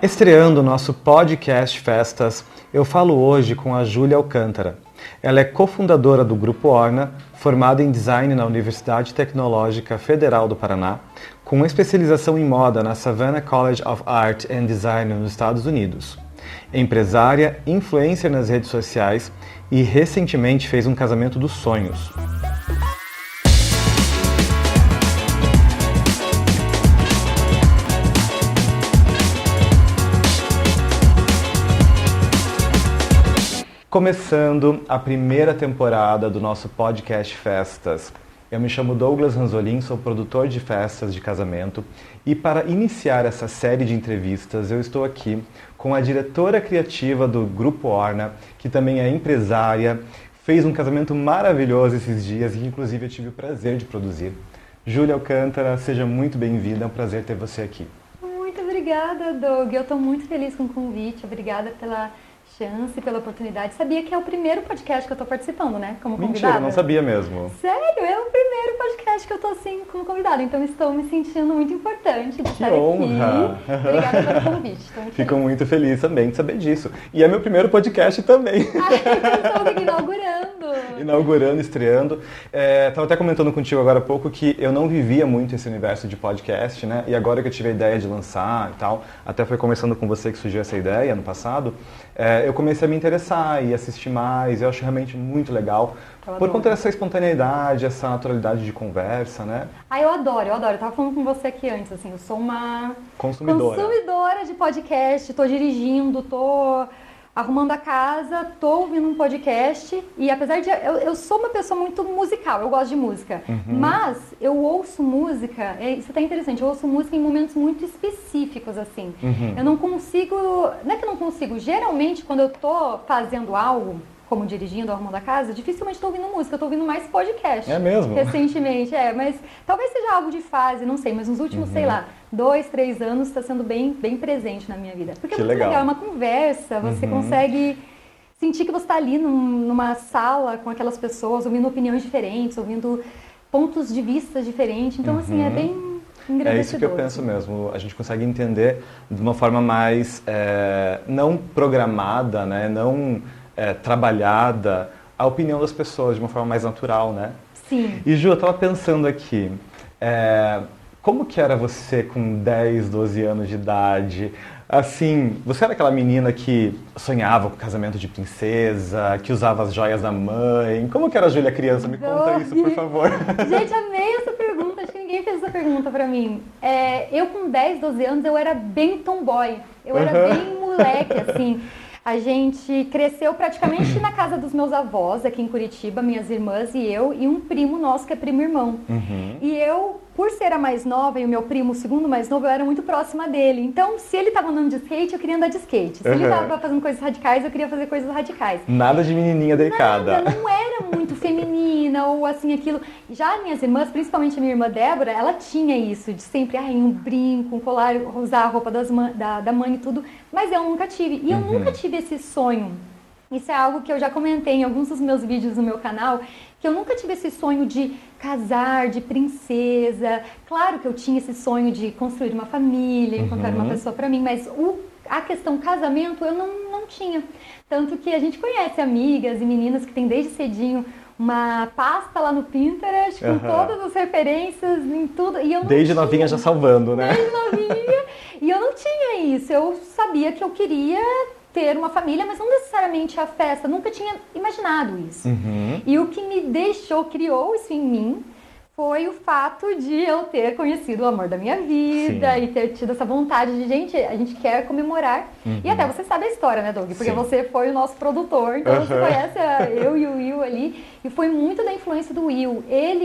Estreando o nosso podcast Festas, eu falo hoje com a Júlia Alcântara. Ela é cofundadora do Grupo Orna, formada em design na Universidade Tecnológica Federal do Paraná, com especialização em moda na Savannah College of Art and Design nos Estados Unidos. Empresária, influencer nas redes sociais e recentemente fez um casamento dos sonhos. Começando a primeira temporada do nosso podcast Festas. Eu me chamo Douglas Ranzolin, sou produtor de festas de casamento e para iniciar essa série de entrevistas eu estou aqui com a diretora criativa do Grupo Orna, que também é empresária, fez um casamento maravilhoso esses dias e inclusive eu tive o prazer de produzir. Júlia Alcântara, seja muito bem-vinda, é um prazer ter você aqui. Muito obrigada, Doug, eu estou muito feliz com o convite, obrigada pela chance, pela oportunidade. Sabia que é o primeiro podcast que eu tô participando, né? Como convidada. Mentira, eu não sabia mesmo. Sério, é o primeiro podcast que eu tô assim como convidada. Então estou me sentindo muito importante de estar honra. Aqui. Obrigada pelo convite. Fico muito feliz também de saber disso. E é meu primeiro podcast também. Estou inaugurando. Inaugurando, estreando. Tava até comentando contigo agora há pouco que eu não vivia muito esse universo de podcast, né? E agora que eu tive a ideia de lançar e tal, até foi conversando com você que surgiu essa ideia no passado, eu comecei a me interessar e assistir mais, eu acho realmente muito legal, por conta dessa espontaneidade, essa naturalidade de conversa, né? Eu adoro, eu tava falando com você aqui antes, assim, eu sou uma consumidora de podcast, tô dirigindo, tô arrumando a casa, tô ouvindo um podcast e apesar de... Eu sou uma pessoa muito musical, eu gosto de música, mas eu ouço música, isso tá interessante, eu ouço música em momentos muito específicos, assim. Eu não consigo... Não é que eu não consigo, geralmente quando eu tô fazendo algo, como dirigindo, arrumando a casa, dificilmente estou ouvindo música, eu estou ouvindo mais podcast. É mesmo? Recentemente, mas talvez seja algo de fase, não sei, mas nos últimos, sei lá, 2, 3 anos está sendo bem presente na minha vida. Porque é muito legal, é uma conversa, você consegue sentir que você está ali numa sala com aquelas pessoas, ouvindo opiniões diferentes, ouvindo pontos de vista diferentes, então assim, é bem engrandecedor. É isso que eu penso mesmo, a gente consegue entender de uma forma mais, não programada, né, não... trabalhada, a opinião das pessoas de uma forma mais natural, né? Sim. E Ju, eu tava pensando aqui, como que era você com 10, 12 anos de idade? Assim, você era aquela menina que sonhava com casamento de princesa, que usava as joias da mãe? Como que era a Júlia criança? Me conta isso, por favor. Gente, amei essa pergunta, acho que ninguém fez essa pergunta pra mim. Eu com 10, 12 anos, eu era bem tomboy, eu era bem moleque, assim. A gente cresceu praticamente na casa dos meus avós, aqui em Curitiba, minhas irmãs e eu, e um primo nosso que é primo-irmão. E eu, por ser a mais nova e o meu primo, o segundo mais novo, eu era muito próxima dele. Então, se ele estava andando de skate, eu queria andar de skate. Se ele estava fazendo coisas radicais, eu queria fazer coisas radicais. Nada de menininha delicada. Nada, não era muito feminina ou assim, aquilo. Já minhas irmãs, principalmente a minha irmã Débora, ela tinha isso, de sempre, um brinco, um colar, usar a roupa da mãe e tudo. Mas eu nunca tive. E eu nunca tive esse sonho. Isso é algo que eu já comentei em alguns dos meus vídeos no meu canal, que eu nunca tive esse sonho de casar, de princesa. Claro que eu tinha esse sonho de construir uma família, encontrar uma pessoa para mim, mas a questão casamento eu não tinha. Tanto que a gente conhece amigas e meninas que têm desde cedinho uma pasta lá no Pinterest com todas as referências em tudo. E eu não Desde novinha já salvando, né? Desde novinha. E eu não tinha isso. Eu sabia que eu queria ter uma família, mas não necessariamente a festa. Nunca tinha imaginado isso. E o que me criou isso em mim, foi o fato de eu ter conhecido o amor da minha vida. Sim. E ter tido essa vontade de, a gente quer comemorar. E até você sabe a história, né, Doug? Porque Sim. você foi o nosso produtor, então você conhece eu e o Will ali. E foi muito da influência do Will,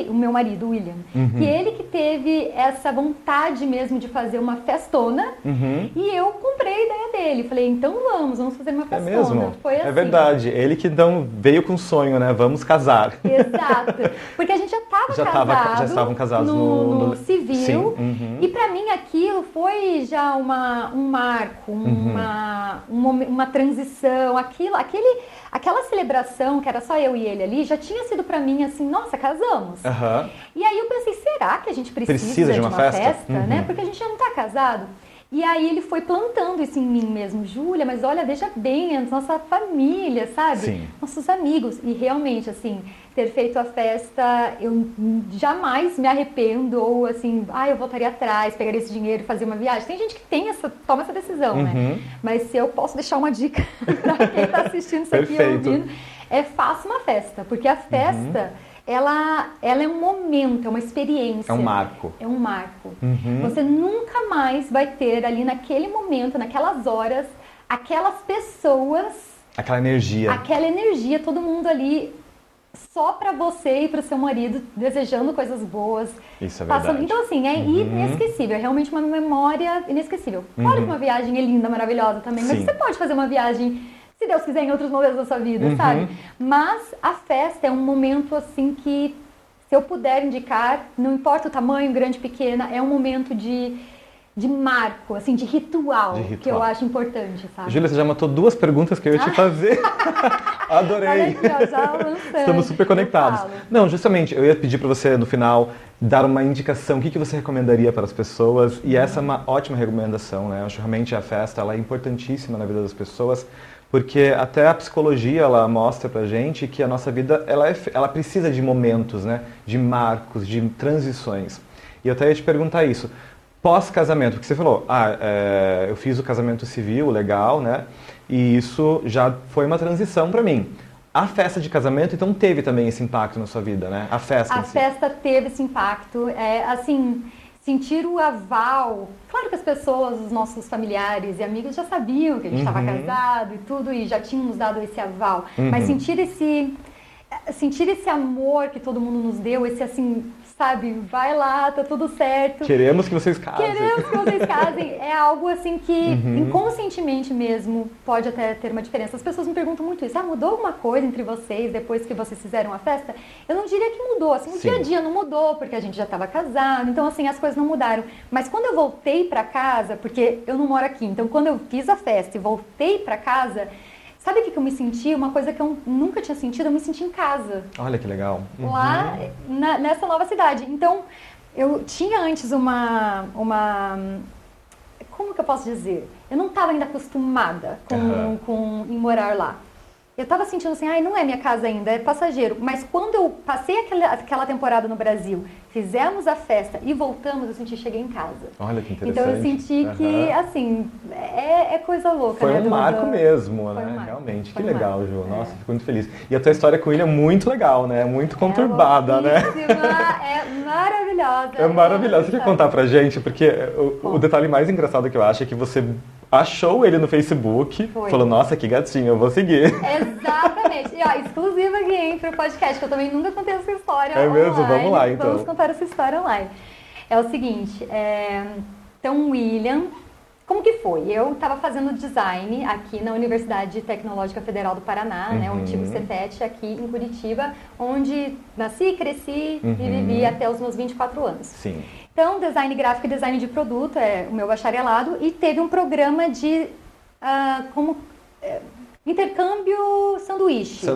o meu marido, o William. Que ele que teve essa vontade mesmo de fazer uma festona. E eu comprei a ideia dele. Falei, então vamos fazer uma festona. É mesmo? Foi assim. É verdade. Ele que então veio com o sonho, né? Vamos casar. Exato. Porque a gente já estavam casados no civil. E pra mim aquilo foi já um marco, uma transição. Aquela celebração que era só eu e ele ali já tinha sido pra mim assim, nossa, casamos. E aí eu pensei, será que a gente precisa de uma festa? Né? Porque a gente já não tá casado. E aí ele foi plantando isso em mim mesmo. Júlia, mas olha, veja bem, a nossa família, sabe? Sim. Nossos amigos. E realmente, assim, ter feito a festa, eu jamais me arrependo ou assim, eu voltaria atrás, pegaria esse dinheiro e fazer uma viagem. Tem gente que toma essa decisão, né? Mas se eu posso deixar uma dica para quem está assistindo isso aqui, ouvindo, faça uma festa, porque a festa, ela é um momento, é uma experiência. É um marco. É um marco. Você nunca mais vai ter ali naquele momento, naquelas horas, aquelas pessoas... Aquela energia, todo mundo ali só para você e para o seu marido, desejando coisas boas. Isso é verdade. Então, assim, é inesquecível, é realmente uma memória inesquecível. Claro que uma viagem é linda, maravilhosa também, mas você pode fazer uma viagem, se Deus quiser, em outros momentos da sua vida, sabe? Mas a festa é um momento, assim, que, se eu puder indicar, não importa o tamanho, grande, pequena, é um momento de marco, assim, de ritual, que eu acho importante, sabe? Júlia, você já matou 2 perguntas que eu ia te fazer. Adorei. Olha aqui, ó, já lançando. Estamos super conectados. Não, justamente, eu ia pedir para você, no final, dar uma indicação, o que você recomendaria para as pessoas, e essa é uma ótima recomendação, né? Eu acho realmente a festa, ela é importantíssima na vida das pessoas, porque até a psicologia, ela mostra pra gente que a nossa vida, ela precisa de momentos, né? De marcos, de transições. E eu até ia te perguntar isso. Pós-casamento, porque você falou, eu fiz o casamento civil, legal, né? E isso já foi uma transição para mim. A festa de casamento, então, teve também esse impacto na sua vida, né? A festa teve esse impacto. Assim, sentir o aval. Claro que as pessoas, os nossos familiares e amigos já sabiam que a gente estava casado e tudo, e já tinham nos dado esse aval. Mas sentir esse amor que todo mundo nos deu, esse assim... Sabe, vai lá, tá tudo certo. Queremos que vocês casem. É algo assim que inconscientemente mesmo pode até ter uma diferença. As pessoas me perguntam muito isso. Mudou alguma coisa entre vocês depois que vocês fizeram a festa? Eu não diria que mudou. Assim, no dia a dia não mudou, porque a gente já estava casado. Então, assim, as coisas não mudaram. Mas quando eu voltei para casa, porque eu não moro aqui, então quando eu fiz a festa e voltei para casa... Sabe o que eu me senti? Uma coisa que eu nunca tinha sentido, eu me senti em casa. Olha que legal. Lá nessa nova cidade. Então, eu tinha antes uma... Como que eu posso dizer? Eu não estava ainda acostumada em morar lá. Eu estava sentindo assim, não é minha casa ainda, é passageiro. Mas quando eu passei aquela temporada no Brasil, fizemos a festa e voltamos, eu senti, cheguei em casa. Olha que interessante. Então eu senti que, assim, é coisa louca, foi né? um marco mesmo, né? Um marco. Realmente, que legal, Ju. Nossa, fico muito feliz. E a tua história com ele é muito legal, né? Muito conturbada, né? É maravilhosa. É maravilhosa. Você quer contar pra gente? Porque o detalhe mais engraçado que eu acho é que você achou ele no Facebook, falou, nossa, que gatinho, eu vou seguir. Exatamente. E exclusiva aqui, hein, pro podcast, que eu também nunca contei essa história online. É mesmo? Vamos lá, então. Vamos contar essa história online. É o seguinte, então, William, como que foi? Eu estava fazendo design aqui na Universidade Tecnológica Federal do Paraná, né, o antigo CETET, aqui em Curitiba, onde nasci, cresci e vivi até os meus 24 anos. Sim. Então, design gráfico e design de produto é o meu bacharelado, e teve um programa de intercâmbio sanduíche.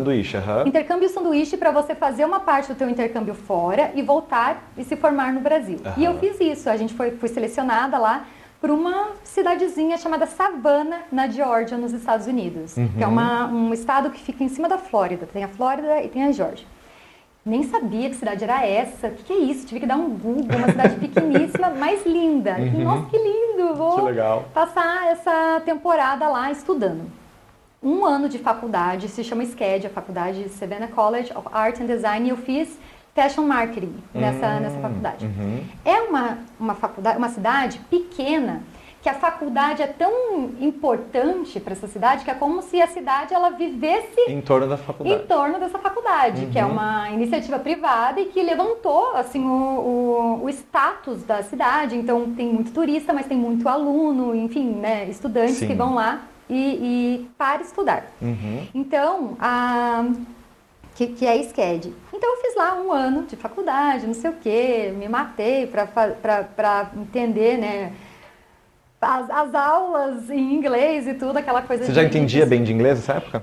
Intercâmbio sanduíche para você fazer uma parte do teu intercâmbio fora e voltar e se formar no Brasil. E eu fiz isso. A gente fui selecionada lá por uma cidadezinha chamada Savannah, na Geórgia, nos Estados Unidos. Que é um estado que fica em cima da Flórida. Tem a Flórida e tem a Geórgia. Nem sabia que cidade era essa. O que é isso? Tive que dar um Google. Uma cidade pequeníssima, mas linda. E, nossa, que lindo! Vou passar essa temporada lá estudando. 1 ano de faculdade, se chama SCAD, a faculdade Savannah College of Art and Design, e eu fiz Fashion Marketing nessa faculdade. É uma faculdade, uma cidade pequena, que a faculdade é tão importante para essa cidade que é como se a cidade ela vivesse em torno da faculdade. Em torno dessa faculdade, que é uma iniciativa privada e que levantou assim o status da cidade. Então tem muito turista, mas tem muito aluno, enfim, né, estudantes que vão lá e para estudar. Então, que é SCAD. Então eu fiz lá 1 ano de faculdade, não sei o quê, me matei para entender, né, as aulas em inglês e tudo, aquela coisa. Você já entendia bem de inglês nessa época?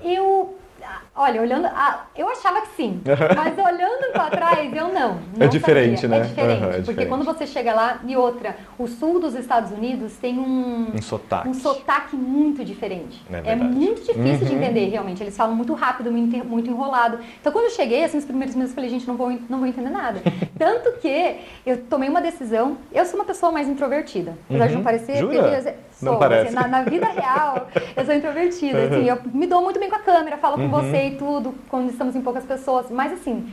Olha, olhando, eu achava que sim, mas olhando para trás, eu não É diferente, sabia. né? É diferente, É porque diferente. quando você chega lá, e outra, o sul dos Estados Unidos tem Um sotaque. muito diferente. É É verdade. muito difícil de entender, realmente. Eles falam muito rápido, muito enrolado. Então, quando eu cheguei, assim, os primeiros meses, eu falei, gente, não vou entender nada. Tanto que eu tomei uma decisão, eu sou uma pessoa mais introvertida, apesar de não parecer. Jura? Sou, Não parece. assim, na vida real, eu sou introvertida, assim, eu me dou muito bem com a câmera, falo com você e tudo, quando estamos em poucas pessoas, mas assim,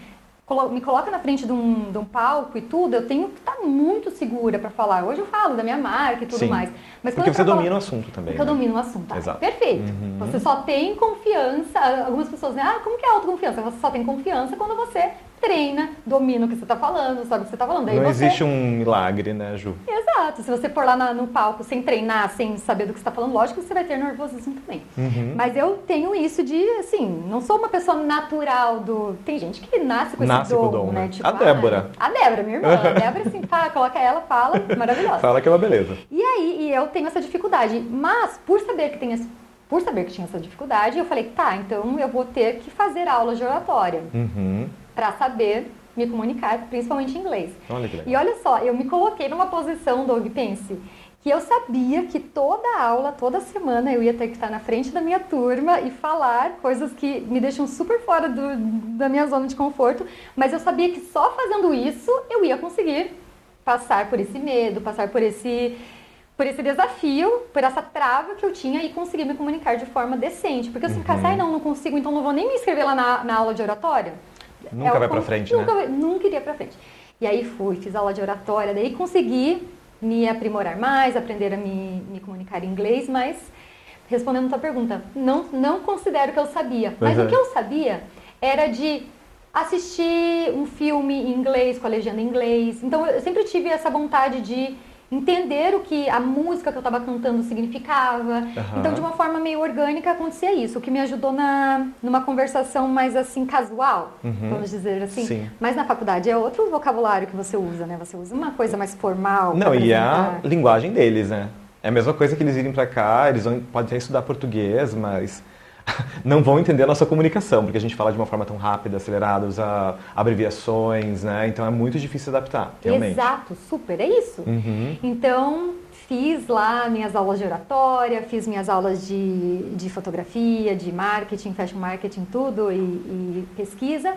me coloca na frente de um palco e tudo, eu tenho que estar muito segura para falar. Hoje eu falo da minha marca e tudo Sim. mais. Mas Porque quando você domina o assunto também. Porque eu domino o assunto, tá? Exato. Perfeito. Você só tem confiança, algumas pessoas dizem, como que é autoconfiança? Você só tem confiança quando você treina, domina o que você está falando, sabe o que você está falando. Daí Não você... existe um milagre, né, Ju? Exato. Se você for lá no palco sem treinar, sem saber do que você está falando, lógico que você vai ter nervosismo também. Mas eu tenho isso de, assim, não sou uma pessoa natural do... Tem gente que nasce com esse dom, né? Tipo, a Débora. A Débora, minha irmã. A Débora, assim, coloca ela, fala, maravilhosa. Fala que é uma beleza. E aí, eu tenho essa dificuldade. Mas, por saber que tinha essa dificuldade, eu falei, tá, então eu vou ter que fazer aula de oratória. Para saber me comunicar, principalmente em inglês. Olha que legal. E olha só, eu me coloquei numa posição, Doug, pense, que eu sabia que toda aula, toda semana, eu ia ter que estar na frente da minha turma e falar coisas que me deixam super fora da minha zona de conforto, mas eu sabia que só fazendo isso eu ia conseguir passar por esse medo, passar por esse desafio, por essa trava que eu tinha e conseguir me comunicar de forma decente. Porque se eu ficasse, não consigo, então não vou nem me inscrever lá na aula de oratória. Nunca vai pra frente, né? Nunca iria pra frente. E aí fiz aula de oratória, daí consegui me aprimorar mais, aprender a me comunicar em inglês, mas respondendo a tua pergunta, não considero que eu sabia. Mas o que eu sabia era de assistir um filme em inglês, com a legenda em inglês. Então eu sempre tive essa vontade de entender o que a música que eu estava cantando significava. Então, de uma forma meio orgânica, acontecia isso. O que me ajudou numa conversação mais, assim, casual, vamos dizer assim. Sim. Mas na faculdade é outro vocabulário que você usa, né? Você usa uma coisa mais formal. Não, e a linguagem deles, né? É a mesma coisa que eles virem pra cá, eles podem até estudar português, mas não vão entender a nossa comunicação, porque a gente fala de uma forma tão rápida, acelerada, usa abreviações, né? Então é muito difícil adaptar, realmente. Exato, super, é isso. Então, fiz lá minhas aulas de oratória, fiz minhas aulas de fotografia, de marketing, fashion marketing, tudo, e pesquisa,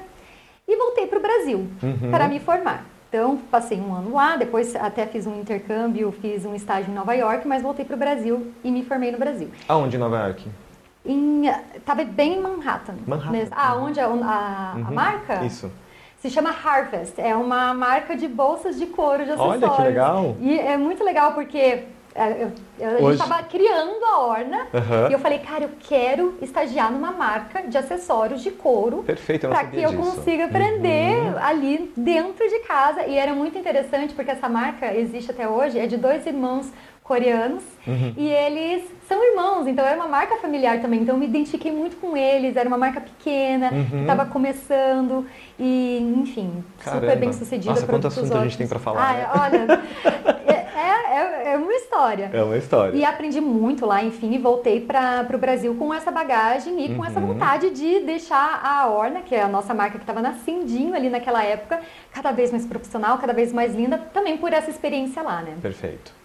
e voltei para o Brasil para me formar. Então, passei um ano lá, depois até fiz um intercâmbio, fiz um estágio em Nova York, mas voltei para o Brasil e me formei no Brasil. Aonde em Nova York? Estava bem em Manhattan. Onde a marca? Isso. Se chama Harvest. É uma marca de bolsas de couro de acessórios. Olha que legal. E é muito legal porque a gente estava criando a Orna e eu falei, cara, eu quero estagiar numa marca de acessórios de couro. Perfeito, eu não sabia para que eu disso. consiga aprender ali dentro de casa. E era muito interessante porque essa marca existe até hoje, é de 2 irmãos coreanos e eles são irmãos, então era uma marca familiar também, então eu me identifiquei muito com eles, era uma marca pequena, que estava começando e, enfim, super bem sucedida. Nossa, quanto assunto a gente tem para falar, né? Olha, é uma história. É uma história. E aprendi muito lá, enfim, e voltei para o Brasil com essa bagagem e com essa vontade de deixar a Orna, que é a nossa marca que estava nascendinho ali naquela época, cada vez mais profissional, cada vez mais linda, também por essa experiência lá, né? Perfeito.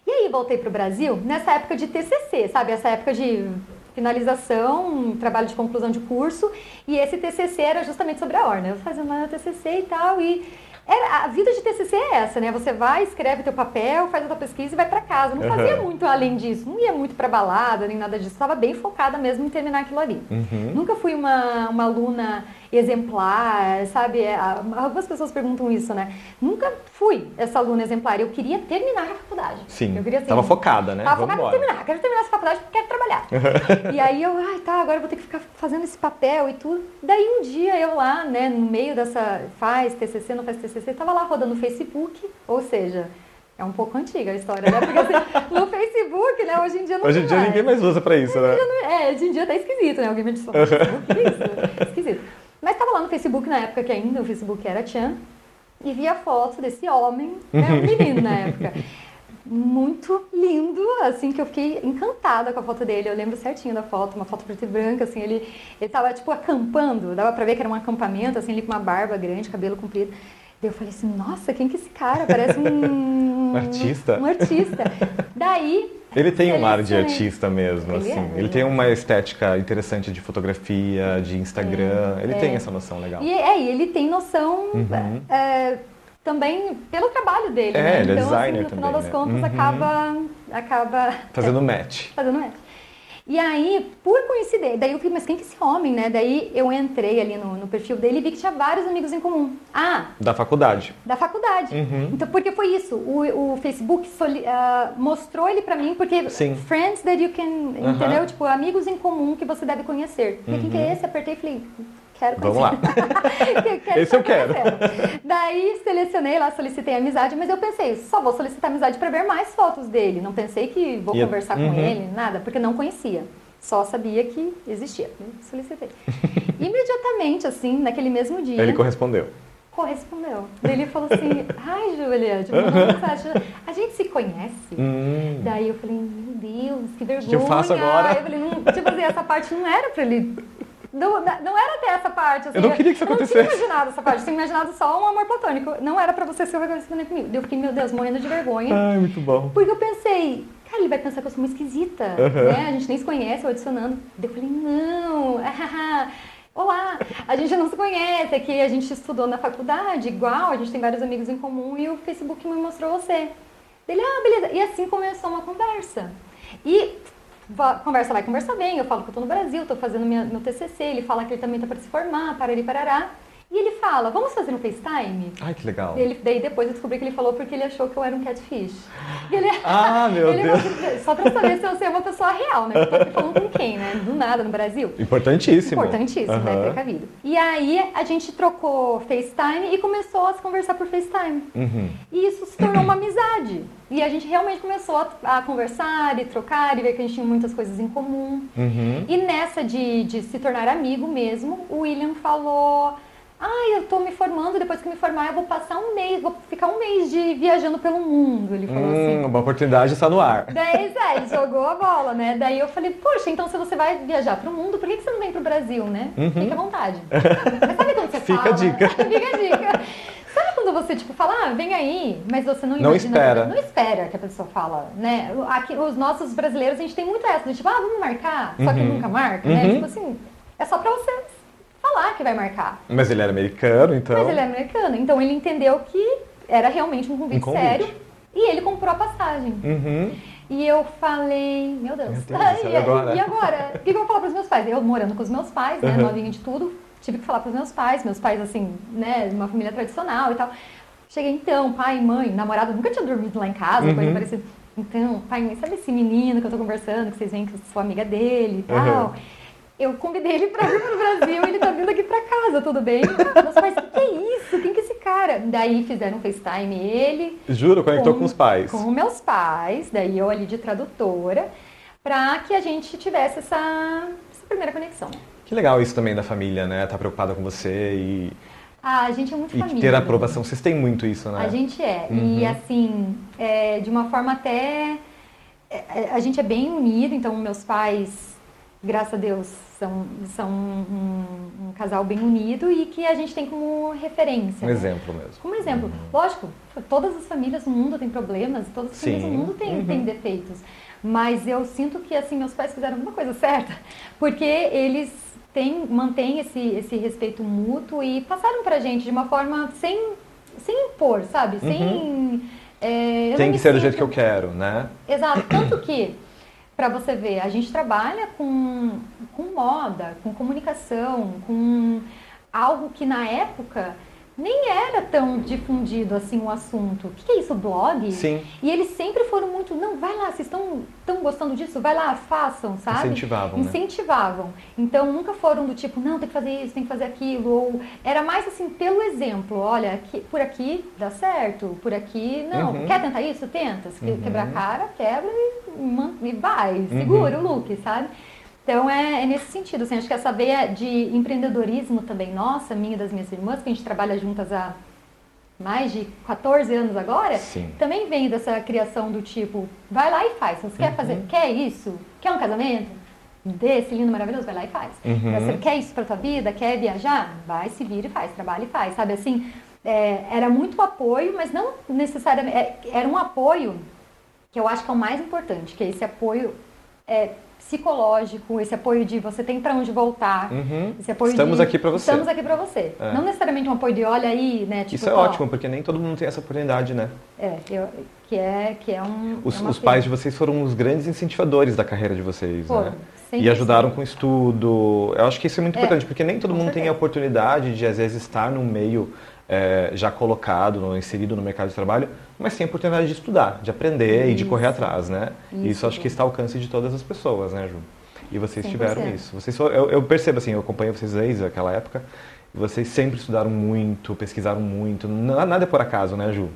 E aí voltei para o Brasil nessa época de TCC, sabe? Essa época de finalização, trabalho de conclusão de curso. E esse TCC era justamente sobre a Orna. Eu fazia uma TCC e tal. E a vida de TCC é essa, né? Você vai, escreve teu papel, faz a tua pesquisa e vai para casa. Não fazia muito além disso. Não ia muito para balada, nem nada disso. Estava bem focada mesmo em terminar aquilo ali. Nunca fui uma aluna exemplar, sabe? Algumas pessoas perguntam isso, né? Nunca fui essa aluna exemplar. Eu queria terminar a faculdade. Sim, eu queria, assim, tava focada, né? Tava focada em terminar. Quero terminar essa faculdade porque quero trabalhar. E aí eu, agora eu vou ter que ficar fazendo esse papel e tudo. Daí um dia eu lá, né, no meio dessa, faz TCC, não faz TCC, tava lá rodando no Facebook, ou seja... É um pouco antiga a história, né? Porque assim, no Facebook, né? Hoje em dia não. Hoje em dia ninguém mais usa pra isso, né? Hoje em dia tá esquisito, né? Alguém me disse, Facebook, isso? Esquisito. Mas tava lá no Facebook na época que ainda o Facebook era tchan, e via fotos desse homem, né? Um menino na época. muito lindo, assim, que eu fiquei encantada com a foto dele. Eu lembro certinho da foto, uma foto preta e branca, assim, ele tava, tipo, acampando, dava pra ver que era um acampamento, assim, ele com uma barba grande, cabelo comprido. Daí eu falei assim, nossa, quem que é esse cara? Parece Um artista. Um artista. Daí... Ele tem um ar de artista mesmo, Ele assim. é. Ele tem uma estética interessante de fotografia, de Instagram. Ele tem essa noção legal. E ele tem noção também pelo trabalho dele, né? Ele é então, designer assim, no final também, das contas, acaba... Fazendo match. Fazendo match. E aí, por coincidência, daí eu falei, mas quem que é esse homem, né? Daí eu entrei ali no perfil dele e vi que tinha vários amigos em comum. Da faculdade. Da faculdade. Então, porque foi isso, o Facebook mostrou ele pra mim, porque Sim. friends that you can, entendeu? Tipo, amigos em comum que você deve conhecer. Falei, quem que é esse? Apertei e falei, quero conhecer. Vamos lá. Esse eu quero. Daí selecionei lá, solicitei amizade, mas eu pensei, só vou solicitar amizade para ver mais fotos dele. Não pensei que vou conversar com ele, nada, porque não conhecia. Só sabia que existia. Solicitei. Imediatamente, assim, naquele mesmo dia... Ele correspondeu. Daí ele falou assim, ai, Júlia, tipo, nossa, a gente se conhece? Daí eu falei, meu Deus, que vergonha. O que eu faço agora? Eu falei, tipo assim, essa parte não era pra ele... Não era até essa parte. Assim, eu não queria que isso acontecesse. Eu não tinha imaginado essa parte. Eu tinha imaginado só um amor platônico. Não era pra você ser reconhecida comigo. Eu fiquei, meu Deus, morrendo de vergonha. Ai, muito bom. Porque eu pensei, cara, ele vai pensar que eu sou uma esquisita. Né? A gente nem se conhece, eu adicionando. Daí eu falei, não. Olá, a gente não se conhece. É que a gente estudou na faculdade, igual. A gente tem vários amigos em comum. E o Facebook me mostrou você. Dele, beleza. E assim começou uma conversa. E... conversa vai, conversa vem, eu falo que eu tô no Brasil, tô fazendo meu TCC, ele fala que ele também tá para se formar, parará. E ele fala, vamos fazer um FaceTime? Ai, que legal. Daí depois eu descobri que ele falou porque ele achou que eu era um catfish. Meu Deus. Só pra saber se você é uma pessoa real, né? Eu tô aqui falando com quem, né? Do nada, no Brasil. Importantíssimo. Né? Precavido. E aí a gente trocou FaceTime e começou a se conversar por FaceTime. E isso se tornou uma amizade. E a gente realmente começou a conversar e trocar e ver que a gente tinha muitas coisas em comum. E nessa de se tornar amigo mesmo, o William falou... eu tô me formando, depois que me formar eu vou passar um mês, vou ficar um mês viajando pelo mundo, ele falou assim. Uma oportunidade está no ar. Daí, ele jogou a bola, né? Daí eu falei, poxa, então se você vai viajar pro mundo, por que você não vem pro Brasil, né? Fica à vontade. Mas sabe quando você fala? Fica a dica. Fica a dica. Sabe quando você, tipo, fala, vem aí, mas você não imagina... espera. Não espera que a pessoa fala, né? Aqui, os nossos brasileiros, a gente tem muito essa, tipo, vamos marcar, só que nunca marca, né? Tipo assim, é só pra você falar que vai marcar. Mas ele era americano, então... Então ele entendeu que era realmente um convite sério e ele comprou a passagem. E eu falei, meu Deus, e agora? E agora? O que eu vou falar para os meus pais? Eu morando com os meus pais, né, novinha de tudo, tive que falar para os meus pais assim, né, de uma família tradicional e tal. Cheguei então, pai, mãe, namorado, nunca tinha dormido lá em casa, coisa parecida. Então, pai, mãe, sabe esse menino que eu tô conversando, que vocês veem que eu sou amiga dele e tal? Eu convidei ele pra vir pro Brasil e ele tá vindo aqui pra casa, tudo bem? Meus pais, que é isso? Quem que é esse cara? Daí fizeram um FaceTime ele. Juro, conectou com os pais. Com meus pais, daí eu ali de tradutora, pra que a gente tivesse essa primeira conexão. Que legal isso também da família, né? Tá preocupada com você e... A gente é muito família. E ter aprovação, vocês têm muito isso, né? A gente é. E assim, de uma forma até... A gente é bem unido, então meus pais... Graças a Deus, são um casal bem unido e que a gente tem como referência. Um exemplo mesmo. Como exemplo. Lógico, todas as famílias no mundo têm problemas, todas as famílias no mundo têm defeitos. Mas eu sinto que, assim, meus pais fizeram alguma coisa certa, porque eles mantêm esse respeito mútuo e passaram pra gente de uma forma sem impor, sabe? Tem que ser do jeito que eu quero, né? Exato. Tanto que... Para você ver, a gente trabalha com moda, com comunicação, com algo que na época nem era tão difundido assim o assunto. O que é isso, blog? Sim. E eles sempre foram muito, não, vai lá, vocês estão gostando disso? Vai lá, façam, sabe? Incentivavam. Então nunca foram do tipo, não, tem que fazer isso, tem que fazer aquilo. Ou era mais assim, pelo exemplo, olha, por aqui dá certo, por aqui não. Quer tentar isso? Tenta. Se quebrar a cara, quebra e vai, segura o look, sabe? Então é nesse sentido, assim, acho que essa veia de empreendedorismo também, nossa, minha e das minhas irmãs, que a gente trabalha juntas há mais de 14 anos agora, Sim. também vem dessa criação do tipo, vai lá e faz. Você quer fazer, quer isso? Quer um casamento? Desse lindo, maravilhoso, vai lá e faz. Você quer isso pra tua vida? Quer viajar? Vai, se vira e faz, trabalha e faz, sabe assim? Era muito apoio, mas não necessariamente, era um apoio que eu acho que é o mais importante, que é esse apoio psicológico, esse apoio de você tem para onde voltar, esse apoio Estamos aqui para você. Estamos aqui para você. Não necessariamente um apoio de olha aí, né? Tipo, isso é ótimo, porque nem todo mundo tem essa oportunidade, né? Os pais de vocês foram os grandes incentivadores da carreira de vocês, né? E ajudaram com estudo. Eu acho que isso é muito importante, porque nem todo mundo tem a oportunidade de, às vezes, estar num meio já colocado, inserido no mercado de trabalho, mas tem a oportunidade de estudar, de aprender e de correr atrás, né? Isso acho que está ao alcance de todas as pessoas, né, Ju? E vocês 100%. Tiveram isso. Eu percebo, assim, eu acompanho vocês desde aquela época, vocês sempre estudaram muito, pesquisaram muito, nada é por acaso, né, Ju?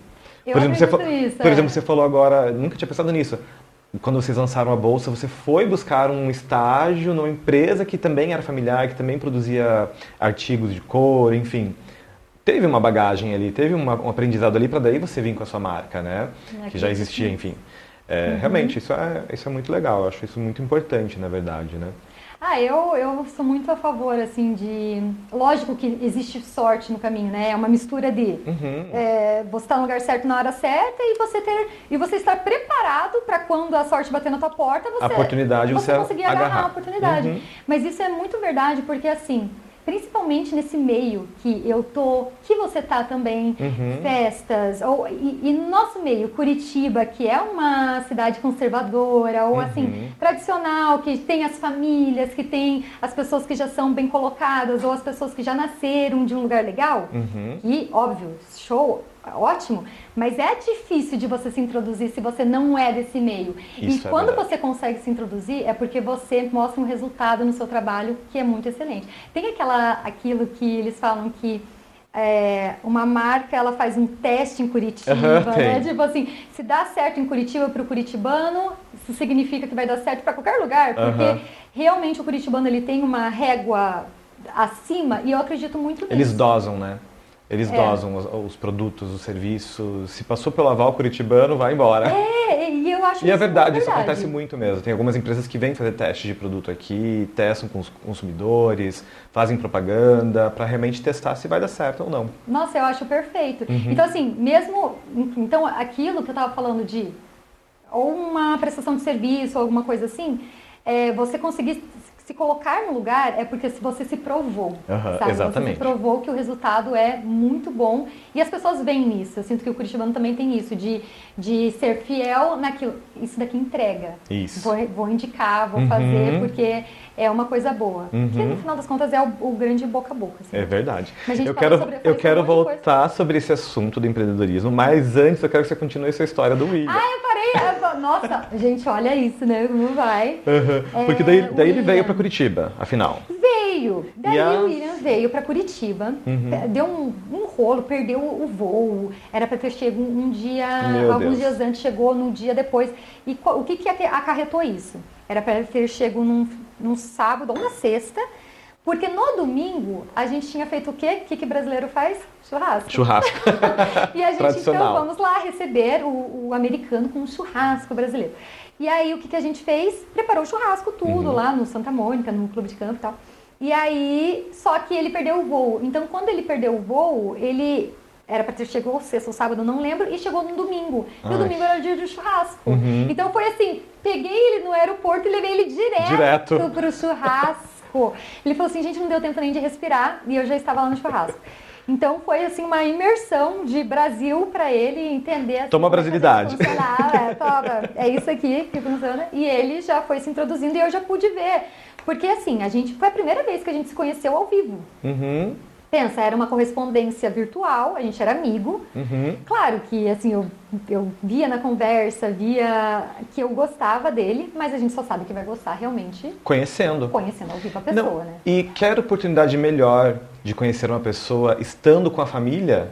Por exemplo, você falou agora, nunca tinha pensado nisso. Quando vocês lançaram a bolsa, você foi buscar um estágio numa empresa que também era familiar, que também produzia artigos de couro, enfim. Teve uma bagagem ali, teve um aprendizado ali para daí você vir com a sua marca, né? Que já existia, enfim. Realmente, isso é muito legal, eu acho isso muito importante, na verdade, né? Eu sou muito a favor, assim, de... Lógico que existe sorte no caminho, né? É uma mistura de você estar no lugar certo na hora certa e você estar preparado para quando a sorte bater na tua porta, você conseguir agarrar a oportunidade. Mas isso é muito verdade, porque, assim... Principalmente nesse meio que eu tô, que você tá também, festas, e no nosso meio, Curitiba, que é uma cidade conservadora, ou assim, tradicional, que tem as famílias, que tem as pessoas que já são bem colocadas, ou as pessoas que já nasceram de um lugar legal, e, óbvio, show, ótimo, mas é difícil de você se introduzir se você não é desse meio. Isso e quando você consegue se introduzir, é porque você mostra um resultado no seu trabalho que é muito excelente. Tem aquilo que eles falam que uma marca, ela faz um teste em Curitiba, né? Tipo assim, se dá certo em Curitiba para o curitibano, isso significa que vai dar certo para qualquer lugar, porque realmente o curitibano, ele tem uma régua acima e eu acredito muito nisso. Eles dosam, né? Eles dosam os produtos, os serviços. Se passou pelo aval curitibano, vai embora. E eu acho isso verdade, isso acontece muito mesmo. Tem algumas empresas que vêm fazer teste de produto aqui, testam com os consumidores, fazem propaganda para realmente testar se vai dar certo ou não. Nossa, eu acho perfeito. Então, assim, então, aquilo que eu estava falando de ou uma prestação de serviço ou alguma coisa assim, você conseguir se colocar no lugar é porque você se provou, sabe? Exatamente. Você se provou que o resultado é muito bom e as pessoas veem nisso. Eu sinto que o curitibano também tem isso, de ser fiel naquilo. Isso daqui entrega. Isso. Vou indicar, vou fazer, porque é uma coisa boa. Que no final das contas é o grande boca a boca. Assim. É verdade. Eu quero voltar sobre esse assunto do empreendedorismo, mas antes eu quero que você continue sua história do William. Eu parei. Nossa, gente, olha isso, né? Como vai. Porque daí ele veio para Curitiba, afinal. Veio. Daí o William veio para Curitiba, deu um rolo, perdeu o voo. Era para ter chego um dia, alguns dias antes, chegou no dia depois. E o que acarretou isso? Era para ter chego num sábado ou na sexta, porque no domingo a gente tinha feito o quê? O que brasileiro faz? Churrasco. E a gente, então, vamos lá receber o americano com um churrasco brasileiro. E aí, o que a gente fez? Preparou o churrasco, tudo lá no Santa Mônica, no clube de campo e tal. E aí, só que ele perdeu o voo. Então, quando ele perdeu o voo, ele era para ter chegado sexta ou sábado, não lembro, e chegou no domingo. E o domingo era o dia do churrasco. Então, foi assim, peguei ele no aeroporto e levei ele direto pro churrasco. Ele falou assim, gente, não deu tempo nem de respirar, e eu já estava lá no churrasco. Então foi assim uma imersão de Brasil para ele entender. Toma a brasilidade. É isso aqui que funciona. E ele já foi se introduzindo e eu já pude ver. Porque assim, foi a primeira vez que a gente se conheceu ao vivo. Pensa, era uma correspondência virtual, a gente era amigo. Claro que assim, eu via na conversa, via que eu gostava dele, mas a gente só sabe que vai gostar realmente conhecendo ao vivo a pessoa, né? E quer oportunidade melhor de conhecer uma pessoa estando com a família?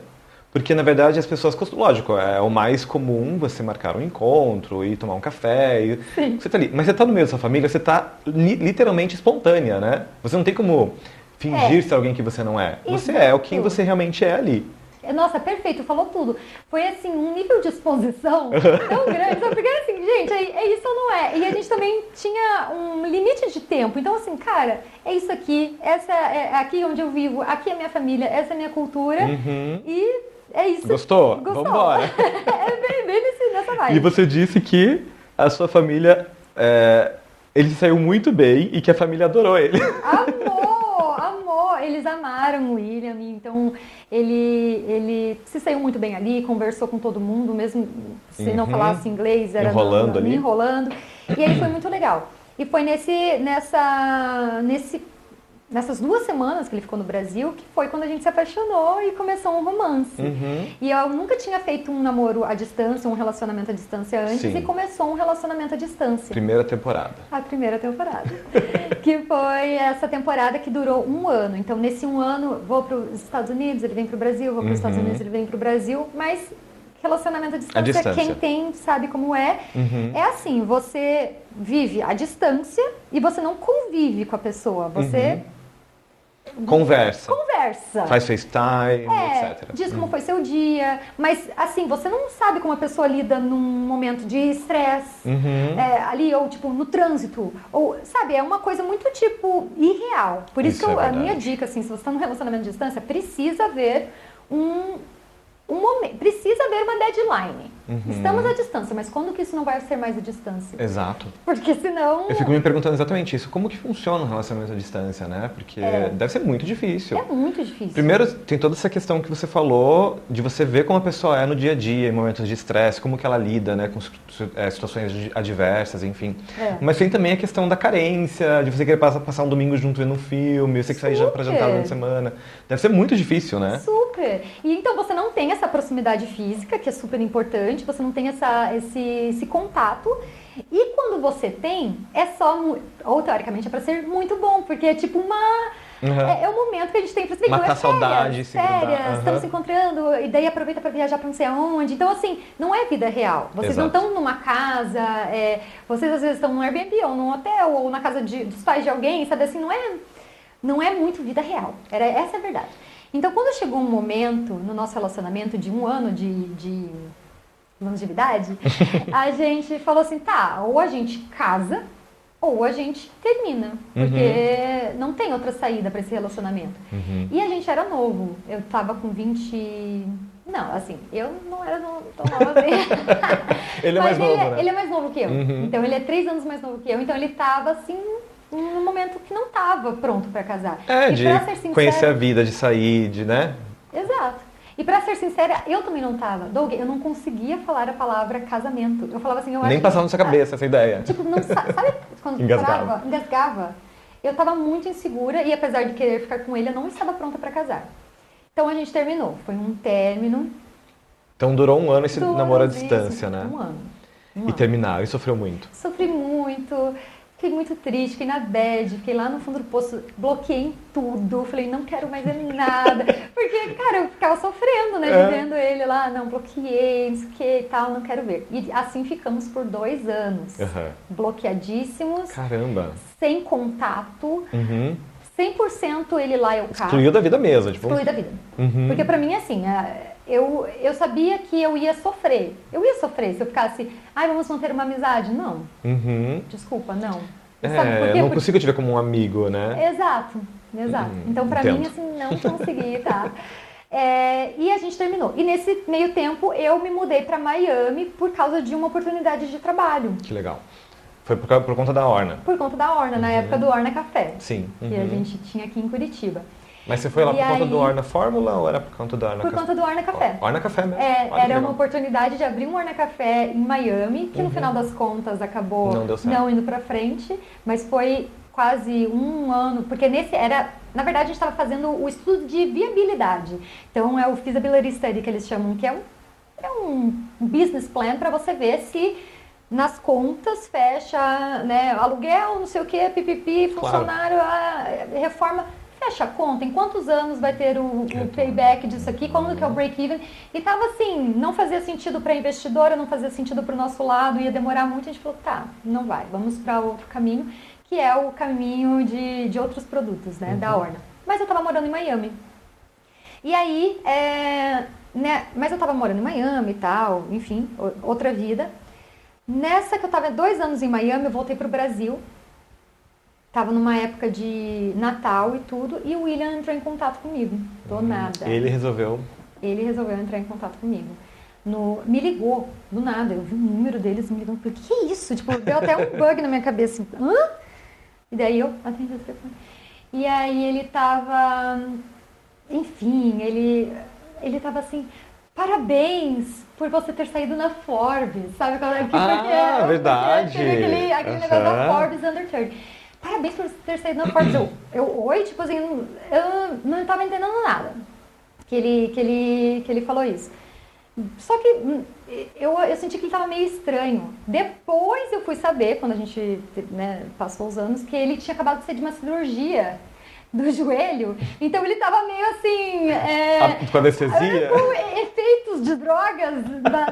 Porque, na verdade, as pessoas... Lógico, é o mais comum você marcar um encontro e tomar um café. Você tá ali. Mas você tá no meio da sua família, você tá literalmente espontânea, né? Você não tem como fingir ser alguém que você não é. Você é o quem você realmente é ali. Nossa, perfeito, falou tudo. Foi assim, um nível de exposição tão grande, sabe? Porque assim, gente, é isso ou não é? E a gente também tinha um limite de tempo. Então, assim, cara, é isso aqui, essa é aqui onde eu vivo, aqui é a minha família, essa é a minha cultura. E é isso. Gostou? Vambora. É bem nessa vibe. E você disse que a sua família, ele saiu muito bem e que a família adorou ele. Amor, eles amaram o William, então ele se saiu muito bem ali, conversou com todo mundo, mesmo se não falasse inglês, era enrolando ali. Enrolando, e aí foi muito legal. E foi nessas 2 semanas que ele ficou no Brasil, que foi quando a gente se apaixonou e começou um romance. E eu nunca tinha feito um namoro à distância, um relacionamento à distância antes, Sim. e começou um relacionamento à distância. Primeira temporada. A primeira temporada. Que foi essa temporada que durou 1 ano. Então, nesse 1 ano, vou para os Estados Unidos, ele vem para o Brasil, vou para os Estados Unidos, ele vem para o Brasil, mas relacionamento à distância, quem tem sabe como é. É assim, você vive à distância e você não convive com a pessoa, você... Conversa. Faz FaceTime, etc. Diz como foi seu dia, mas assim, você não sabe como a pessoa lida num momento de estresse, ali, ou tipo, no trânsito, ou, sabe, é uma coisa muito, tipo, irreal. Por isso que a minha dica, assim, se você está num relacionamento de distância, precisa haver um momento, precisa haver uma deadline. Estamos à distância, mas quando que isso não vai ser mais à distância? Exato. Porque senão... Eu fico me perguntando exatamente isso. Como que funciona um relacionamento à distância, né? Porque deve ser muito difícil. É muito difícil. Primeiro, tem toda essa questão que você falou de você ver como a pessoa é no dia a dia, em momentos de estresse, como que ela lida, né, com situações adversas, enfim. Mas tem também a questão da carência, de você querer passar um domingo junto vendo um filme, você que sair pra jantar durante a semana. Deve ser muito difícil, né? Super! E então você não tem essa proximidade física, que é super importante, você não tem esse contato. E quando você tem, é só, ou teoricamente é pra ser muito bom, porque é tipo é o momento que a gente tem pra se matar saudade, férias, estamos se encontrando, e daí aproveita pra viajar pra não sei aonde. Então, assim, não é vida real. Vocês não estão numa casa, vocês às vezes estão num Airbnb, ou num hotel, ou na casa dos pais de alguém, sabe assim, não é muito vida real. Essa é a verdade. Então, quando chegou um momento no nosso relacionamento de 1 ano de longevidade, a gente falou assim, tá, ou a gente casa, ou a gente termina, porque não tem outra saída para esse relacionamento. E a gente era novo, eu tava com 20... Não, assim, eu não era tão nova assim. Ele é mais novo, né? Ele é mais novo que eu. Então, ele é 3 anos mais novo que eu, então ele tava assim... num momento que não estava pronto para casar. De conhecer a vida, de sair, né? Exato. E pra ser sincera, eu também não tava. Doug, eu não conseguia falar a palavra casamento. Eu falava assim, nem passava na sua cabeça essa ideia. Tipo, não sabe quando engasgava? Eu tava muito insegura e apesar de querer ficar com ele, eu não estava pronta pra casar. Então a gente terminou. Foi um término. Então durou 1 ano esse namoro à distância, né? 1 ano. E terminaram, e sofreu muito. Sofri muito. Fiquei muito triste, fiquei na bad, fiquei lá no fundo do poço, bloqueei tudo, falei, não quero mais ver nada. Porque, cara, eu ficava sofrendo, né, vivendo ele lá, não, bloqueei, não sei o que e tal, não quero ver. E assim ficamos por 2 anos, bloqueadíssimos. Caramba! Sem contato, 100% ele lá, eu cá. Excluiu da vida mesmo. Tipo... Excluí da vida. Porque pra mim, assim, eu sabia que eu ia sofrer. Eu ia sofrer se eu ficasse, vamos manter uma amizade. Não. Desculpa, não. Sabe por quê? Eu não consigo te ver como um amigo, né? Exato. Então, pra mim, assim, não consegui, tá? E a gente terminou. E nesse meio tempo, eu me mudei pra Miami por causa de uma oportunidade de trabalho. Que legal. Foi por conta da Orna? Por conta da Orna, na época do Orna Café. Sim. Que a gente tinha aqui em Curitiba. Mas você foi lá por conta do Orna Fórmula ou era por conta do Orna Café? Por conta do Orna Café. Orna Café mesmo. Era uma oportunidade de abrir um Orna Café em Miami, que no final das contas acabou não indo pra frente, mas foi quase 1 ano, porque na verdade a gente estava fazendo o estudo de viabilidade. Então é o Feasibility Study que eles chamam, que é um business plan para você ver se nas contas fecha, né, aluguel, não sei o que, pipipi, funcionário, reforma... Fecha a conta, em quantos anos vai ter o payback disso aqui, quando que é o break-even. E tava assim, não fazia sentido para a investidora, não fazia sentido para o nosso lado, ia demorar muito. A gente falou, tá, não vai, vamos para outro caminho, que é o caminho de outros produtos, né, da Orna. Mas eu tava morando em Miami. E aí, né, mas eu tava morando em Miami e tal, enfim, outra vida. Nessa que eu tava 2 anos em Miami, eu voltei pro Brasil. Tava numa época de Natal e tudo, e o William entrou em contato comigo, do nada. Ele resolveu entrar em contato comigo. Me ligou, do nada, eu vi o número deles me ligando, falei, que é isso? Tipo, deu até um bug na minha cabeça, assim, hã? E daí eu atendi o telefone. E aí ele tava, enfim, ele tava assim, parabéns por você ter saído na Forbes, sabe? Verdade. Aquele negócio da Forbes Under 30. Parabéns por você ter saído na Forbes. Oi? Tipo assim, eu não estava entendendo nada que ele falou isso. Só que eu senti que ele estava meio estranho. Depois eu fui saber, quando a gente, né, passou os anos, que ele tinha acabado de sair de uma cirurgia do joelho. Então ele estava meio assim... com anestesia? Com efeitos de drogas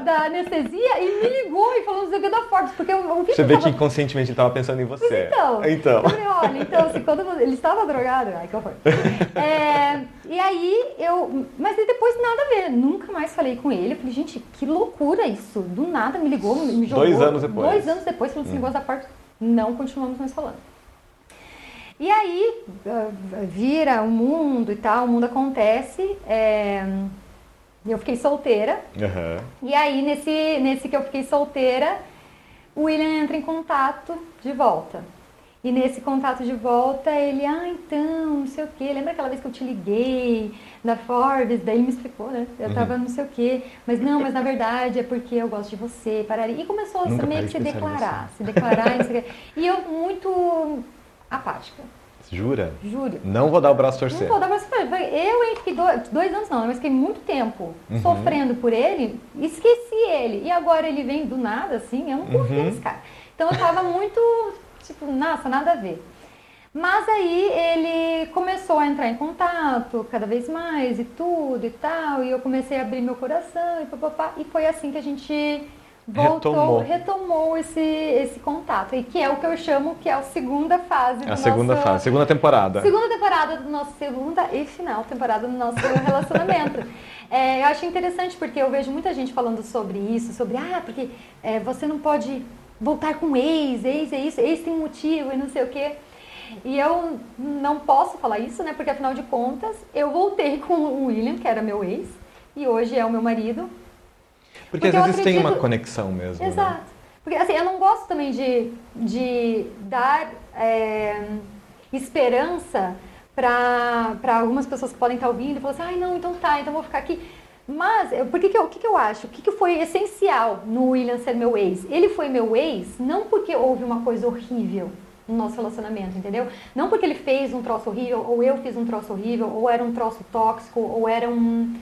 da anestesia e me ligou e falou não sei o que da Forbes, porque eu vi Você vê que inconscientemente ele estava pensando em você. Então. Eu falei, olha, então, assim, quando ele estava drogado, ai que horror. E aí mas depois nada a ver, nunca mais falei com ele. Eu falei, gente, que loucura isso. Do nada me ligou, me jogou. 2 anos depois. 2 anos depois, falou esse negócio da Forbes. Não continuamos mais falando. E aí, vira o mundo e tal, o mundo acontece, eu fiquei solteira. E aí, nesse que eu fiquei solteira, o William entra em contato de volta. E nesse contato de volta, ele, então, não sei o quê, lembra aquela vez que eu te liguei da Forbes? Daí ele me explicou, né? Eu tava não sei o quê, mas na verdade é porque eu gosto de você, parari. E começou a meio que se declarar, e não sei o quê. E eu muito apática. Jura? Juro. Não vou dar o braço a torcer. Não vou dar o braço a torcer. Eu fiquei 2 anos não, mas fiquei muito tempo sofrendo por ele, esqueci ele. E agora ele vem do nada, assim, eu não confio nesse cara. Então eu tava muito, tipo, nossa, nada a ver. Mas aí ele começou a entrar em contato cada vez mais e tudo e tal, e eu comecei a abrir meu coração e papapá, e foi assim que a gente retomou esse contato, e que é o que eu chamo que é a segunda fase do segunda temporada. Segunda temporada do nosso, segunda e final temporada do nosso relacionamento. Eu acho interessante porque eu vejo muita gente falando sobre isso, porque você não pode voltar com ex é isso, ex tem um motivo e não sei o quê. E eu não posso falar isso, né? Porque afinal de contas, eu voltei com o William, que era meu ex, e hoje é o meu marido. Porque às vezes tem uma conexão mesmo. Exato. Né? Porque assim, eu não gosto também de dar esperança para algumas pessoas que podem estar ouvindo e falar assim, não, então tá, então vou ficar aqui. Mas, o que eu acho? O que foi essencial no William ser meu ex? Ele foi meu ex não porque houve uma coisa horrível no nosso relacionamento, entendeu? Não porque ele fez um troço horrível, ou eu fiz um troço horrível, ou era um troço tóxico, ou era um...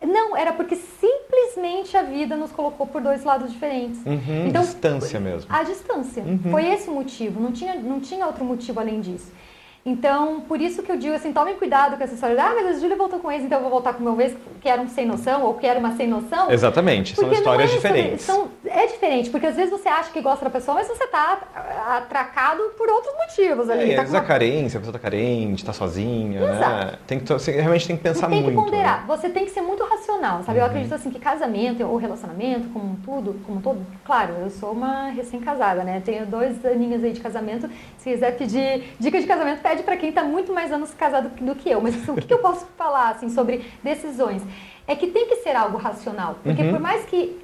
Não, era porque simplesmente a vida nos colocou por 2 lados diferentes. Então, distância mesmo. A distância. Foi esse o motivo, não tinha outro motivo além disso. Então, por isso que eu digo assim, tomem cuidado com essa história de, mas a Júlia voltou com ex, então eu vou voltar com o meu ex, que era um sem noção, ou que era uma sem noção. Exatamente, são histórias diferentes. É diferente, porque às vezes você acha que gosta da pessoa, mas você tá atracado por outros motivos ali. Às vezes a carência, a pessoa tá carente, tá sozinha, né? Realmente tem que pensar muito. Tem que ponderar, você tem que ser muito racional, sabe? Eu acredito assim que casamento ou relacionamento, como um todo, claro, eu sou uma recém-casada, né? Tenho 2 aninhos aí de casamento, se quiser pedir dica de casamento, pede para quem está muito mais anos casado do que eu. Mas assim, o que eu posso falar assim, sobre decisões? É que tem que ser algo racional. Porque por mais que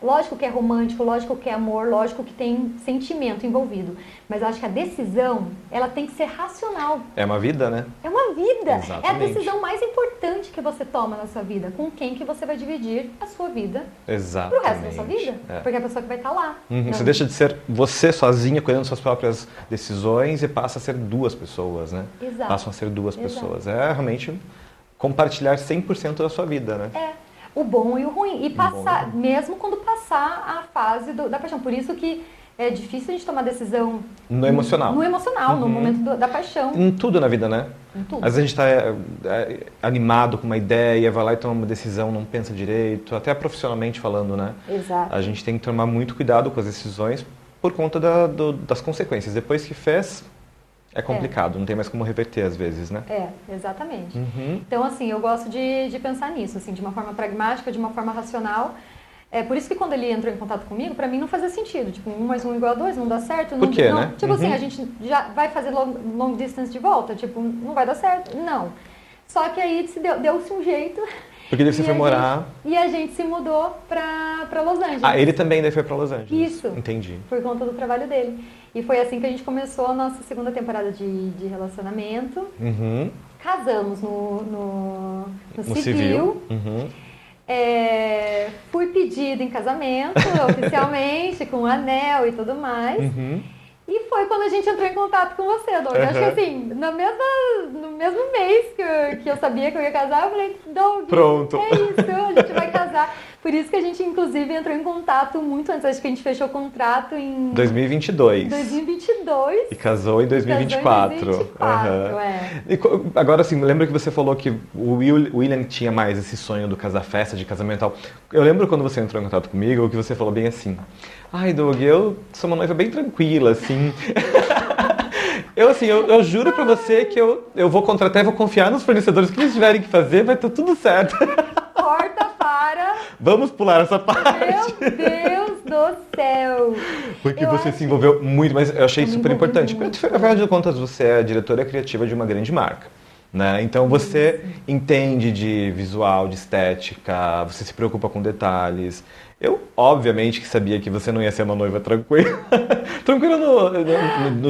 lógico que é romântico, lógico que é amor, lógico que tem sentimento envolvido. Mas eu acho que a decisão, ela tem que ser racional. É uma vida, né? É uma vida. Exatamente. É a decisão mais importante que você toma na sua vida. Com quem que você vai dividir a sua vida. Exatamente. Pro resto da sua vida. Porque é a pessoa que vai estar lá. Você deixa de ser você sozinha, cuidando das suas próprias decisões e passa a ser 2 pessoas, né? Exato. Passam a ser 2 pessoas. É realmente compartilhar 100% da sua vida, né? O bom e o ruim. E passar, mesmo quando passar a fase da paixão. Por isso que é difícil a gente tomar decisão... No emocional. No emocional, no momento da paixão. Em tudo na vida, né? Em tudo. Às vezes a gente está animado com uma ideia, vai lá e toma uma decisão, não pensa direito. Até profissionalmente falando, né? Exato. A gente tem que tomar muito cuidado com as decisões por conta das consequências. Depois que fez... É complicado, não tem mais como reverter às vezes, né? Exatamente. Uhum. Então, assim, eu gosto de pensar nisso, assim, de uma forma pragmática, de uma forma racional. É por isso que quando ele entrou em contato comigo, pra mim não fazia sentido. Tipo, 1 mais 1 igual a 2, não dá certo. Por quê, não, né? Tipo assim, a gente já vai fazer long distance de volta? Tipo, não vai dar certo? Não. Só que aí deu-se um jeito. Porque daí você foi morar... E a gente se mudou pra Los Angeles. Ah, ele também daí foi pra Los Angeles. Isso. Entendi. Por conta do trabalho dele. E foi assim que a gente começou a nossa segunda temporada de relacionamento. Uhum. Casamos no civil. Uhum. Fui pedida em casamento, oficialmente, com um anel e tudo mais. Uhum. E foi quando a gente entrou em contato com você, Doug. Acho que assim, no mesmo mês que eu sabia que eu ia casar, eu falei, Doug, pronto. É isso, a gente vai casar. Por isso que a gente, inclusive, entrou em contato muito antes. Acho que a gente fechou o contrato em... 2022. 2022. E casou em 2024. Casou em 2024, E agora, assim, lembra que você falou que o William tinha mais esse sonho do casa-festa, de casamento e tal. Eu lembro quando você entrou em contato comigo, que você falou bem assim, ai, Doug, eu sou uma noiva bem tranquila, assim. Eu juro pra você que eu vou contratar e vou confiar nos fornecedores que eles tiverem que fazer, vai estar tudo certo. Corta para... Vamos pular essa parte. Meu Deus do céu! Porque você se envolveu muito, mas eu achei super importante. Muito. Porque, afinal de contas, você é a diretora criativa de uma grande marca. Né? Então você entende de visual, de estética, você se preocupa com detalhes. Eu, obviamente, que sabia que você não ia ser uma noiva tranquila. Tranquila,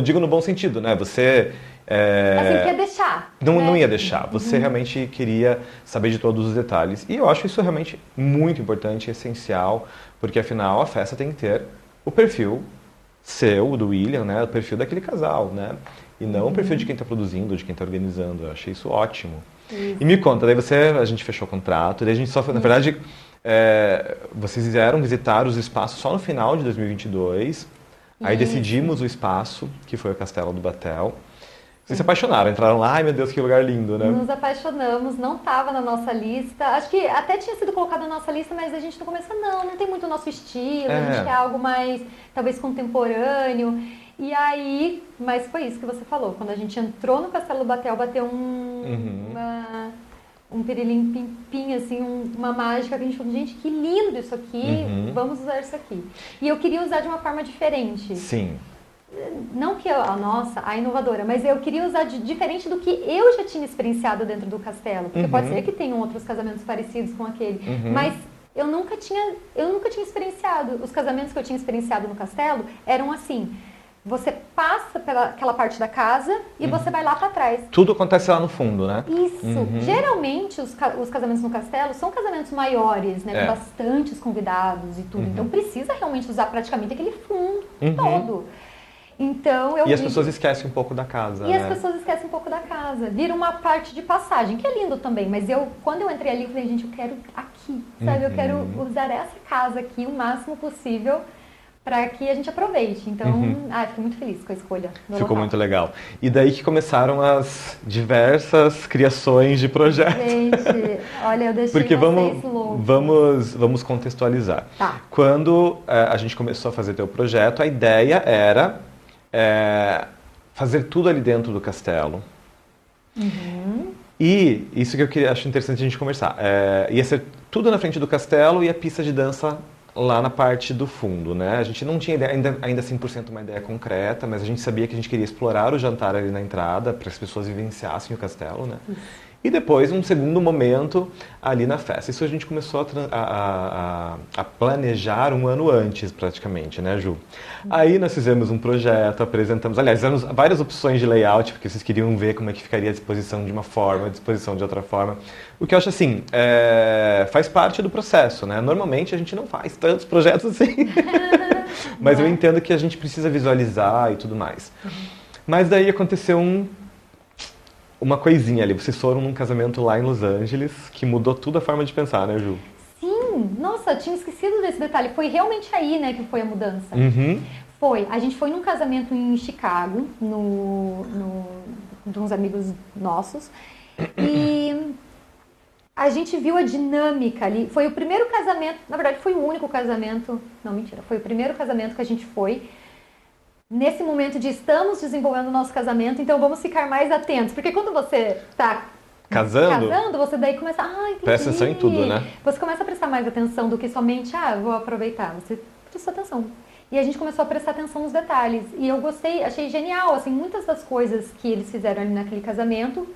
digo no bom sentido, né? Você... Assim, quer deixar. Não ia deixar. Você realmente queria saber de todos os detalhes. E eu acho isso realmente muito importante, essencial, porque afinal a festa tem que ter o perfil seu, do William, né? O perfil daquele casal, né? E não o perfil de quem está produzindo, de quem está organizando. Eu achei isso ótimo. Isso. E me conta, daí a gente fechou o contrato, daí a gente só foi, na verdade, vocês vieram visitar os espaços só no final de 2022. Aí decidimos o espaço, que foi o Castelo do Batel. Vocês se apaixonaram, entraram lá, ai meu Deus, que lugar lindo, né? Nos apaixonamos, não estava na nossa lista. Acho que até tinha sido colocado na nossa lista, mas a gente no começo não tem muito o nosso estilo, a gente quer algo mais, talvez, contemporâneo. E aí, mas foi isso que você falou, quando a gente entrou no Castelo do Batel, bateu um pirilim-pim-pim, assim, uma mágica que a gente falou, gente, que lindo isso aqui, vamos usar isso aqui. E eu queria usar de uma forma diferente. Sim. Não que a inovadora, mas eu queria usar diferente do que eu já tinha experienciado dentro do castelo. Porque pode ser que tenham outros casamentos parecidos com aquele, mas eu nunca tinha experienciado. Os casamentos que eu tinha experienciado no castelo eram assim: você passa pelaquela parte da casa e você vai lá para trás. Tudo acontece lá no fundo, né? Isso. Geralmente os casamentos no castelo são casamentos maiores, né? Com bastantes convidados e tudo. Então precisa realmente usar praticamente aquele fundo todo. Então, e as pessoas esquecem um pouco da casa, as pessoas esquecem um pouco da casa. Vira uma parte de passagem, que é lindo também. Mas quando eu entrei ali, eu falei, gente, eu quero aqui, sabe? Eu quero usar essa casa aqui o máximo possível para que a gente aproveite. Então, fiquei muito feliz com a escolha do Ficou local. muito legal. E daí que começaram as diversas criações de projetos. Gente, olha, eu deixei vocês loucos. Vamos contextualizar. Tá. Quando a gente começou a fazer teu projeto, a ideia era... fazer tudo ali dentro do castelo. E isso que eu acho interessante a gente conversar. Ia ser tudo na frente do castelo e a pista de dança lá na parte do fundo, né? A gente não tinha ideia, ainda 100% uma ideia concreta, mas a gente sabia que a gente queria explorar o jantar ali na entrada para que as pessoas vivenciassem o castelo, né? E depois, um segundo momento ali na festa. Isso a gente começou a planejar um ano antes, praticamente, né, Ju? Aí nós fizemos um projeto, apresentamos... Aliás, fizemos várias opções de layout, porque vocês queriam ver como é que ficaria a disposição de uma forma, a disposição de outra forma. O que eu acho, assim, faz parte do processo, né? Normalmente a gente não faz tantos projetos assim. Mas eu entendo que a gente precisa visualizar e tudo mais. Mas daí aconteceu uma coisinha ali. Vocês foram num casamento lá em Los Angeles que mudou tudo a forma de pensar, né, Ju? Sim! Nossa, eu tinha esquecido desse detalhe. Foi realmente aí, né, que foi a mudança. Foi. A gente foi num casamento em Chicago, de uns amigos nossos. E a gente viu a dinâmica ali. Foi o primeiro casamento, na verdade foi o único casamento, não, mentira, foi o primeiro casamento que a gente foi nesse momento de estamos desenvolvendo o nosso casamento, então vamos ficar mais atentos. Porque quando você está casando, você daí começa, entendi. Presta atenção em tudo, né? Você começa a prestar mais atenção do que somente, vou aproveitar. Você prestou atenção. E a gente começou a prestar atenção nos detalhes. E eu gostei, achei genial, assim, muitas das coisas que eles fizeram ali naquele casamento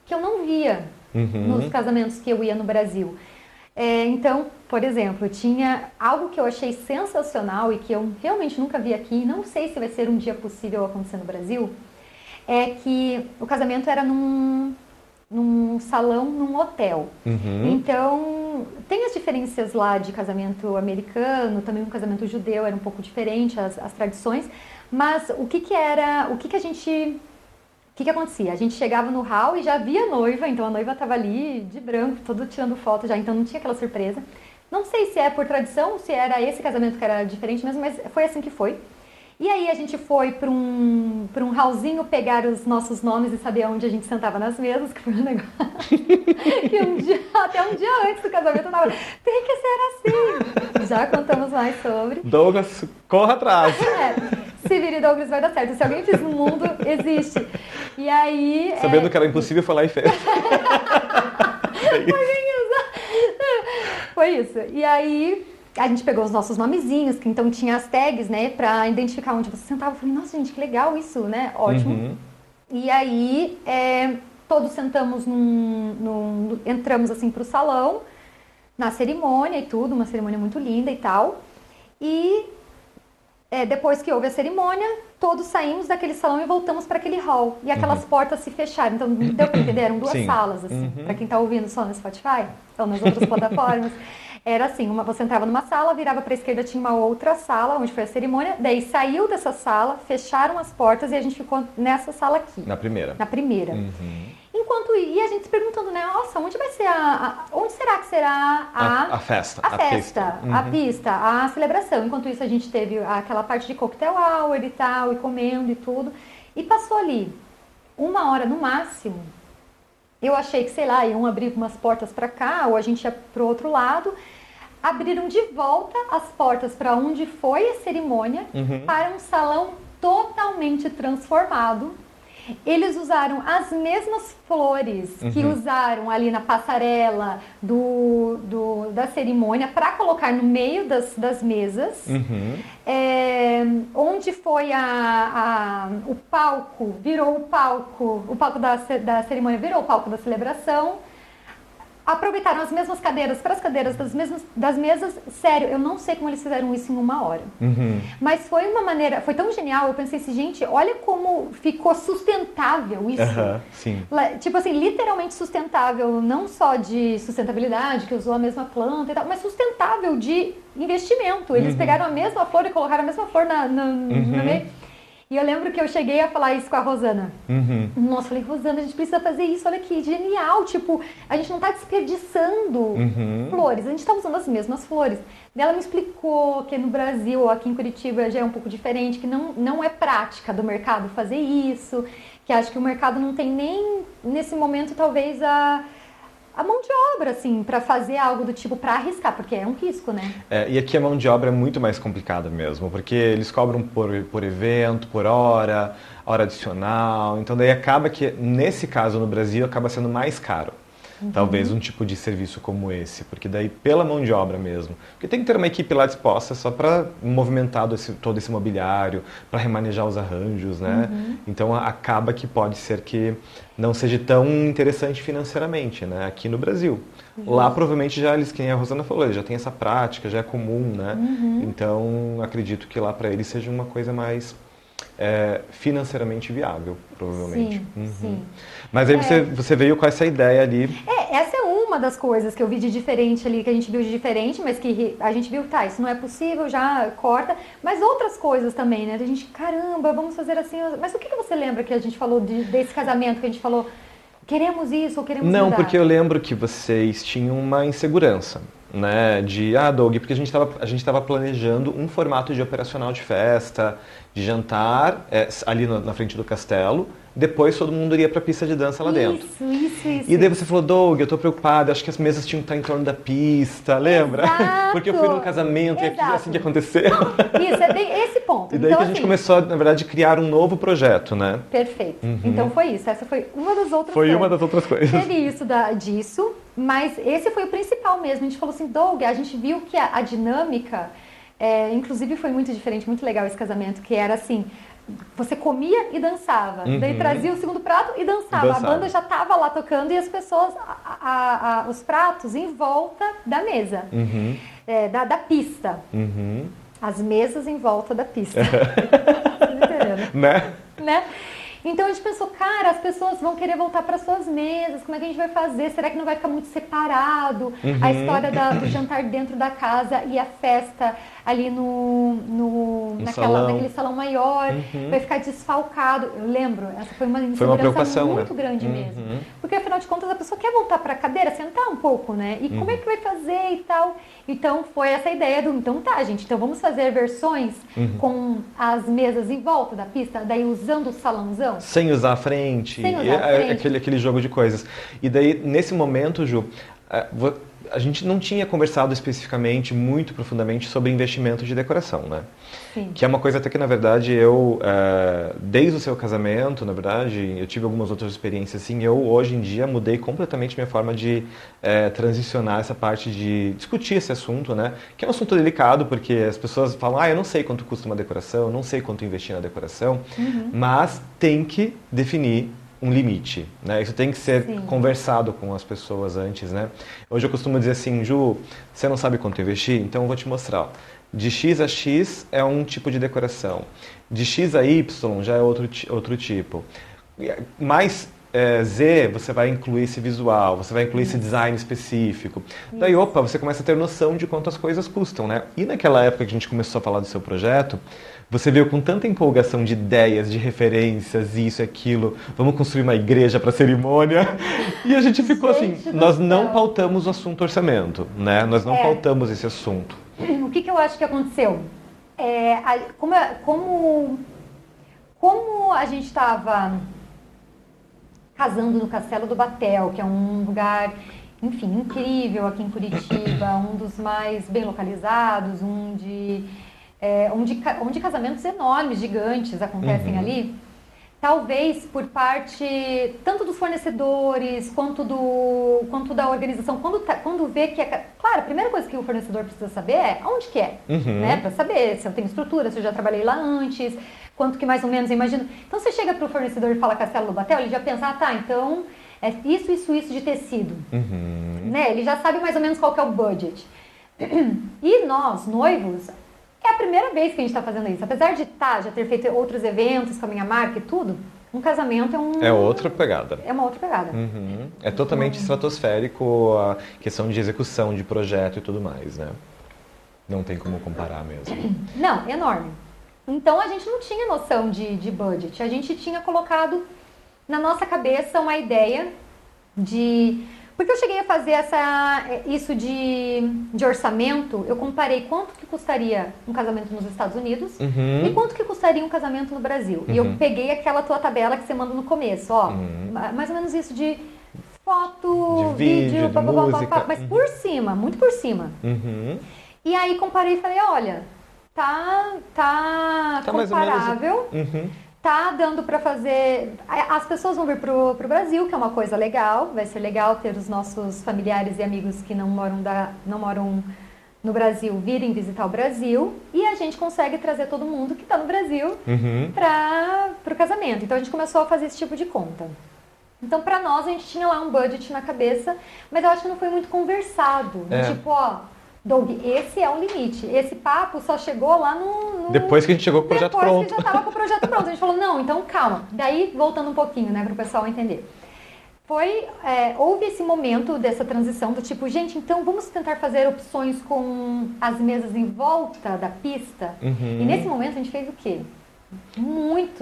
que eu não via nos casamentos que eu ia no Brasil. Então, por exemplo, tinha algo que eu achei sensacional e que eu realmente nunca vi aqui, não sei se vai ser um dia possível acontecer no Brasil, é que o casamento era num salão, num hotel. Então, tem as diferenças lá de casamento americano, também um casamento judeu era um pouco diferente, as tradições, mas o que acontecia? A gente chegava no hall e já via a noiva, então a noiva estava ali de branco, todo tirando foto já, então não tinha aquela surpresa. Não sei se é por tradição, se era esse casamento que era diferente mesmo, mas foi assim que foi. E aí a gente foi para um hallzinho pegar os nossos nomes e saber onde a gente sentava nas mesas, que foi um negócio que até um dia antes do casamento eu tava, tem que ser assim. Já contamos mais sobre. Douglas, corra atrás. Se vira e Douglas vai dar certo. Se alguém fez no mundo, existe. E aí... Sabendo que era impossível, foi lá e fez. Foi isso. E aí... a gente pegou os nossos nomezinhos, que então tinha as tags, né, pra identificar onde você sentava. Eu falei, nossa, gente, que legal isso, né? Ótimo. E aí, todos sentamos entramos, assim, pro salão, na cerimônia e tudo, uma cerimônia muito linda e tal. E depois que houve a cerimônia, todos saímos daquele salão e voltamos para aquele hall. E aquelas portas se fecharam. Então, deu pra entender? Eram duas salas, assim, pra quem tá ouvindo só no Spotify, ou nas outras plataformas. Era assim, você entrava numa sala, virava para a esquerda, tinha uma outra sala, onde foi a cerimônia, daí saiu dessa sala, fecharam as portas e a gente ficou nessa sala aqui. Na primeira. Na primeira. Enquanto ia, a gente se perguntando, né, nossa, onde vai ser onde será que será a festa? A festa, a pista, a celebração. Enquanto isso, a gente teve aquela parte de cocktail hour e tal, e comendo e tudo. E passou ali 1 hora no máximo. Eu achei que, sei lá, iam abrir umas portas para cá, ou a gente ia pro outro lado. Abriram de volta as portas para onde foi a cerimônia, para um salão totalmente transformado. Eles usaram as mesmas flores que usaram ali na passarela da cerimônia para colocar no meio das mesas. Onde foi o palco, virou o palco da cerimônia virou o palco da celebração. Aproveitaram as mesmas cadeiras para as cadeiras das mesas. Sério, eu não sei como eles fizeram isso em 1 hora. Mas foi uma maneira, foi tão genial, eu pensei assim, gente, olha como ficou sustentável isso. Sim. Tipo assim, literalmente sustentável, não só de sustentabilidade, que usou a mesma planta e tal, mas sustentável de investimento. Eles pegaram a mesma flor e colocaram a mesma flor no meio. E eu lembro que eu cheguei a falar isso com a Rosana. Nossa, eu falei, Rosana, a gente precisa fazer isso, olha que genial. Tipo, a gente não tá desperdiçando flores, a gente tá usando as mesmas flores. E ela me explicou que no Brasil, aqui em Curitiba, já é um pouco diferente, que não é prática do mercado fazer isso, que acho que o mercado não tem nem, nesse momento, talvez a mão de obra, assim, para fazer algo do tipo, para arriscar, porque é um risco, né? E aqui a mão de obra é muito mais complicada mesmo, porque eles cobram por evento, por hora adicional, então daí acaba que, nesse caso no Brasil, acaba sendo mais caro. Talvez um tipo de serviço como esse, porque daí pela mão de obra mesmo. Porque tem que ter uma equipe lá disposta só para movimentar todo esse mobiliário, para remanejar os arranjos, né? Então acaba que pode ser que não seja tão interessante financeiramente, né? Aqui no Brasil. Lá provavelmente já eles, quem a Rosana falou, eles já tem essa prática, já é comum, né? Então acredito que lá para eles seja uma coisa mais financeiramente viável, provavelmente. Sim. Mas aí você veio com essa ideia ali. Essa é uma das coisas que eu vi de diferente ali, que a gente viu de diferente, mas que a gente viu, tá, isso não é possível, já corta. Mas outras coisas também, né? A gente, caramba, vamos fazer assim. Mas o que você lembra que a gente falou desse casamento, que a gente falou, queremos isso ou queremos mudar? Não, porque eu lembro que vocês tinham uma insegurança. né? Doug, porque a gente estava planejando um formato de operacional de festa, de jantar ali na frente do castelo. Depois todo mundo iria para a pista de dança lá dentro. Isso. E daí você falou, Doug, eu tô preocupada, acho que as mesas tinham que estar em torno da pista, lembra? Exato. Porque eu fui num casamento e aquilo assim que aconteceu. Isso, é bem esse ponto. E daí então, que a gente começou, na verdade, a criar um novo projeto, né? Perfeito. Então foi isso. Essa foi uma das outras coisas. Foi uma das outras coisas. Teve isso disso, mas esse foi o principal mesmo. A gente falou assim, Doug, a gente viu que a dinâmica, inclusive foi muito diferente, muito legal esse casamento, que era assim... Você comia e dançava, daí trazia o segundo prato e dançava. A banda já estava lá tocando e as pessoas, os pratos em volta da mesa, da pista. As mesas em volta da pista. Né? Então a gente pensou, cara, as pessoas vão querer voltar para suas mesas, como é que a gente vai fazer? Será que não vai ficar muito separado? A história do jantar dentro da casa e a festa ali naquele salão maior, vai ficar desfalcado. Eu lembro, essa foi uma insegurança muito grande mesmo. Porque afinal de contas a pessoa quer voltar para a cadeira, sentar um pouco, né? E como é que vai fazer e tal? Então foi essa ideia então tá, gente, então vamos fazer versões com as mesas em volta da pista, daí usando o salãozão. Sem usar a frente. Aquele jogo de coisas. E daí, nesse momento, Ju, a gente não tinha conversado especificamente, muito profundamente, sobre investimento de decoração, né? Sim. Que é uma coisa até que, na verdade, desde o seu casamento, na verdade, eu tive algumas outras experiências assim, eu, hoje em dia, mudei completamente minha forma de transicionar essa parte de discutir esse assunto, né? Que é um assunto delicado, porque as pessoas falam, eu não sei quanto custa uma decoração, eu não sei quanto investir na decoração, mas tem que definir um limite, né? Isso tem que ser conversado com as pessoas antes, né? Hoje eu costumo dizer assim, Ju, você não sabe quanto investir? Então eu vou te mostrar. De X a X é um tipo de decoração. De X a Y já é outro tipo. Mais Z, você vai incluir esse visual, você vai incluir esse design específico. Daí, você começa a ter noção de quanto as coisas custam, né? E naquela época que a gente começou a falar do seu projeto, você veio com tanta empolgação de ideias, de referências, isso e aquilo. Vamos construir uma igreja para cerimônia. E a gente ficou assim, nós não pautamos o assunto orçamento, né? Nós não pautamos esse assunto. O que eu acho que aconteceu? Como a gente estava casando no Castelo do Batel, que é um lugar, enfim, incrível aqui em Curitiba, um dos mais bem localizados, onde casamentos enormes, gigantes acontecem ali, talvez por parte tanto dos fornecedores quanto da organização, quando vê que claro, a primeira coisa que o fornecedor precisa saber é onde que é, né, para saber se eu tenho estrutura, se eu já trabalhei lá antes, quanto que mais ou menos eu imagino. Então você chega para o fornecedor e fala Castelo do Batel, ele já pensa, então é isso de tecido, né? Ele já sabe mais ou menos qual que é o budget. E nós, noivos, é a primeira vez que a gente está fazendo isso. Apesar de já ter feito outros eventos com a minha marca e tudo, um casamento é outra pegada. É uma outra pegada. É totalmente estratosférico a questão de execução, de projeto e tudo mais, né? Não tem como comparar mesmo. Não, enorme. Então a gente não tinha noção de budget. A gente tinha colocado na nossa cabeça uma ideia de... Porque eu cheguei a fazer isso de orçamento, eu comparei quanto que custaria um casamento nos Estados Unidos e quanto que custaria um casamento no Brasil. E eu peguei aquela tua tabela que você manda no começo, mais ou menos isso de foto, de vídeo, de música. Mas por cima, muito por cima. E aí comparei e falei, olha, tá comparável. Tá dando para fazer... As pessoas vão vir pro Brasil, que é uma coisa legal. Vai ser legal ter os nossos familiares e amigos que não moram no Brasil virem visitar o Brasil. E a gente consegue trazer todo mundo que está no Brasil para o casamento. Então a gente começou a fazer esse tipo de conta. Então para nós a gente tinha lá um budget na cabeça, mas eu acho que não foi muito conversado. Tipo, Doug, esse é o limite. Esse papo só chegou lá depois que a gente chegou com o projeto pronto. Depois que já estava com o projeto pronto. A gente falou, não, então calma. Daí, voltando um pouquinho, né, para o pessoal entender. Houve esse momento dessa transição do tipo, gente, então vamos tentar fazer opções com as mesas em volta da pista. E nesse momento a gente fez o quê?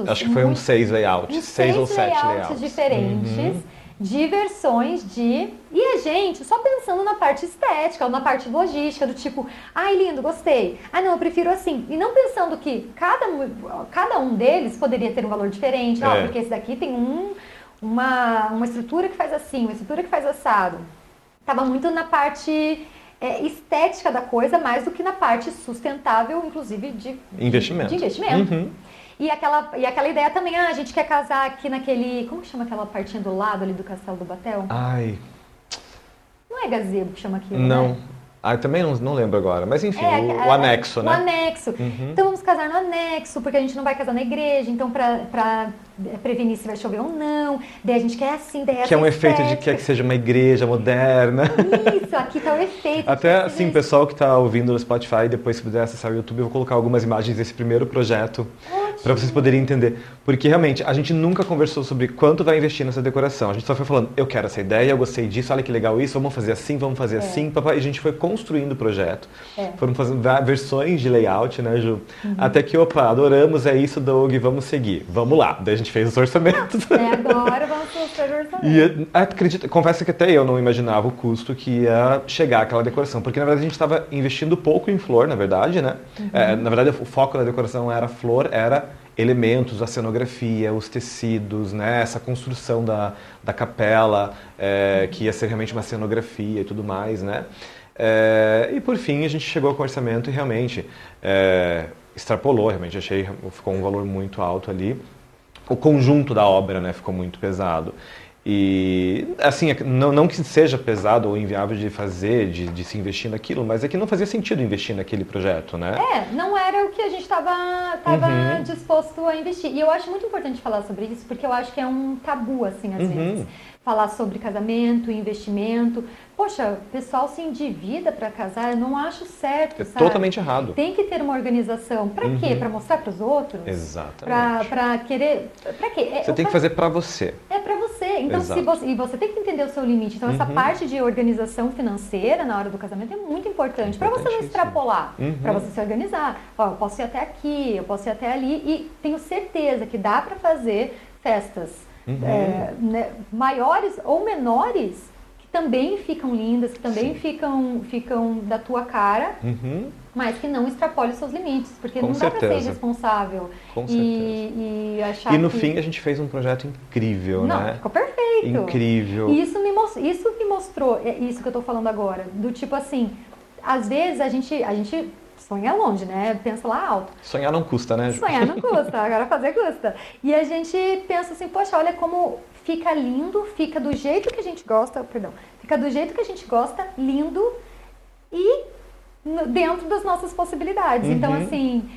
Acho que foi uns 6 layouts. 6 ou 7 layouts diferentes. versões de... E a gente só pensando na parte estética, ou na parte logística, do tipo, ai, lindo, gostei. Ah, não, eu prefiro assim. E não pensando que cada um deles poderia ter um valor diferente. Porque esse daqui tem uma estrutura que faz assim, uma estrutura que faz assado. Tava muito na parte estética da coisa, mais do que na parte sustentável, inclusive de investimento. Uhum. E aquela ideia também, a gente quer casar aqui naquele... Como que chama aquela partinha do lado ali do Castelo do Batel? Ai... Não é gazebo que chama aquilo, não. Né? Também não lembro agora, mas enfim, o anexo, né? O anexo. Uhum. Então vamos casar no anexo, porque a gente não vai casar na igreja, então pra prevenir se vai chover ou não, daí a gente quer assim, daí que é um efeito de que seja uma igreja moderna. Isso, aqui tá o efeito. Até assim, o pessoal que tá ouvindo no Spotify, depois se puder acessar o YouTube, eu vou colocar algumas imagens desse primeiro projeto para vocês poderem entender. Porque realmente, a gente nunca conversou sobre quanto vai investir nessa decoração. A gente só foi falando, eu quero essa ideia, eu gostei disso, olha que legal isso, vamos fazer assim, papai. E a gente foi construindo o projeto. Foram fazendo versões de layout, né, Ju? Uhum. Até que, adoramos, é isso, Doug, vamos seguir. Vamos lá. Daí a gente fez os orçamentos. Agora vamos fazer o orçamento. E confesso que até eu não imaginava o custo que ia chegar aquela decoração. Porque, na verdade, a gente estava investindo pouco em flor, na verdade, né? Uhum. Na verdade, o foco da decoração era flor, era elementos, a cenografia, os tecidos, né? Essa construção da capela, que ia ser realmente uma cenografia e tudo mais, né? E por fim a gente chegou com o orçamento e realmente extrapolou, realmente ficou um valor muito alto ali. O conjunto da obra, né, ficou muito pesado. E, assim, não que seja pesado ou inviável de fazer, de se investir naquilo, mas é que não fazia sentido investir naquele projeto, né? Não era o que a gente estava disposto a investir. E eu acho muito importante falar sobre isso, porque eu acho que é um tabu, assim, às vezes. Falar sobre casamento, investimento. Poxa, o pessoal se endivida para casar, eu não acho certo, sabe? Totalmente errado. Tem que ter uma organização. Para quê? Para mostrar para os outros? Exatamente. Para querer... Para quê? Você tem que fazer para você. É para você. Então, você tem que entender o seu limite. Então, essa parte de organização financeira na hora do casamento é muito importante. Para você não extrapolar, para você se organizar. Eu posso ir até aqui, eu posso ir até ali. E tenho certeza que dá para fazer festas maiores ou menores, que também ficam lindas, que também ficam da tua cara, mas que não extrapolem os seus limites, porque não dá para ser irresponsável. Com certeza. E achar no fim a gente fez um projeto incrível, né? Ficou perfeito. Incrível. E isso me mostrou, isso que eu tô falando agora, do tipo assim, às vezes a gente sonha longe, né? Pensa lá alto. Sonhar não custa, né, Ju? Sonhar não custa, agora fazer custa. E a gente pensa assim, poxa, olha como fica lindo, fica do jeito que a gente gosta, fica do jeito que a gente gosta, lindo e dentro das nossas possibilidades. Então, assim,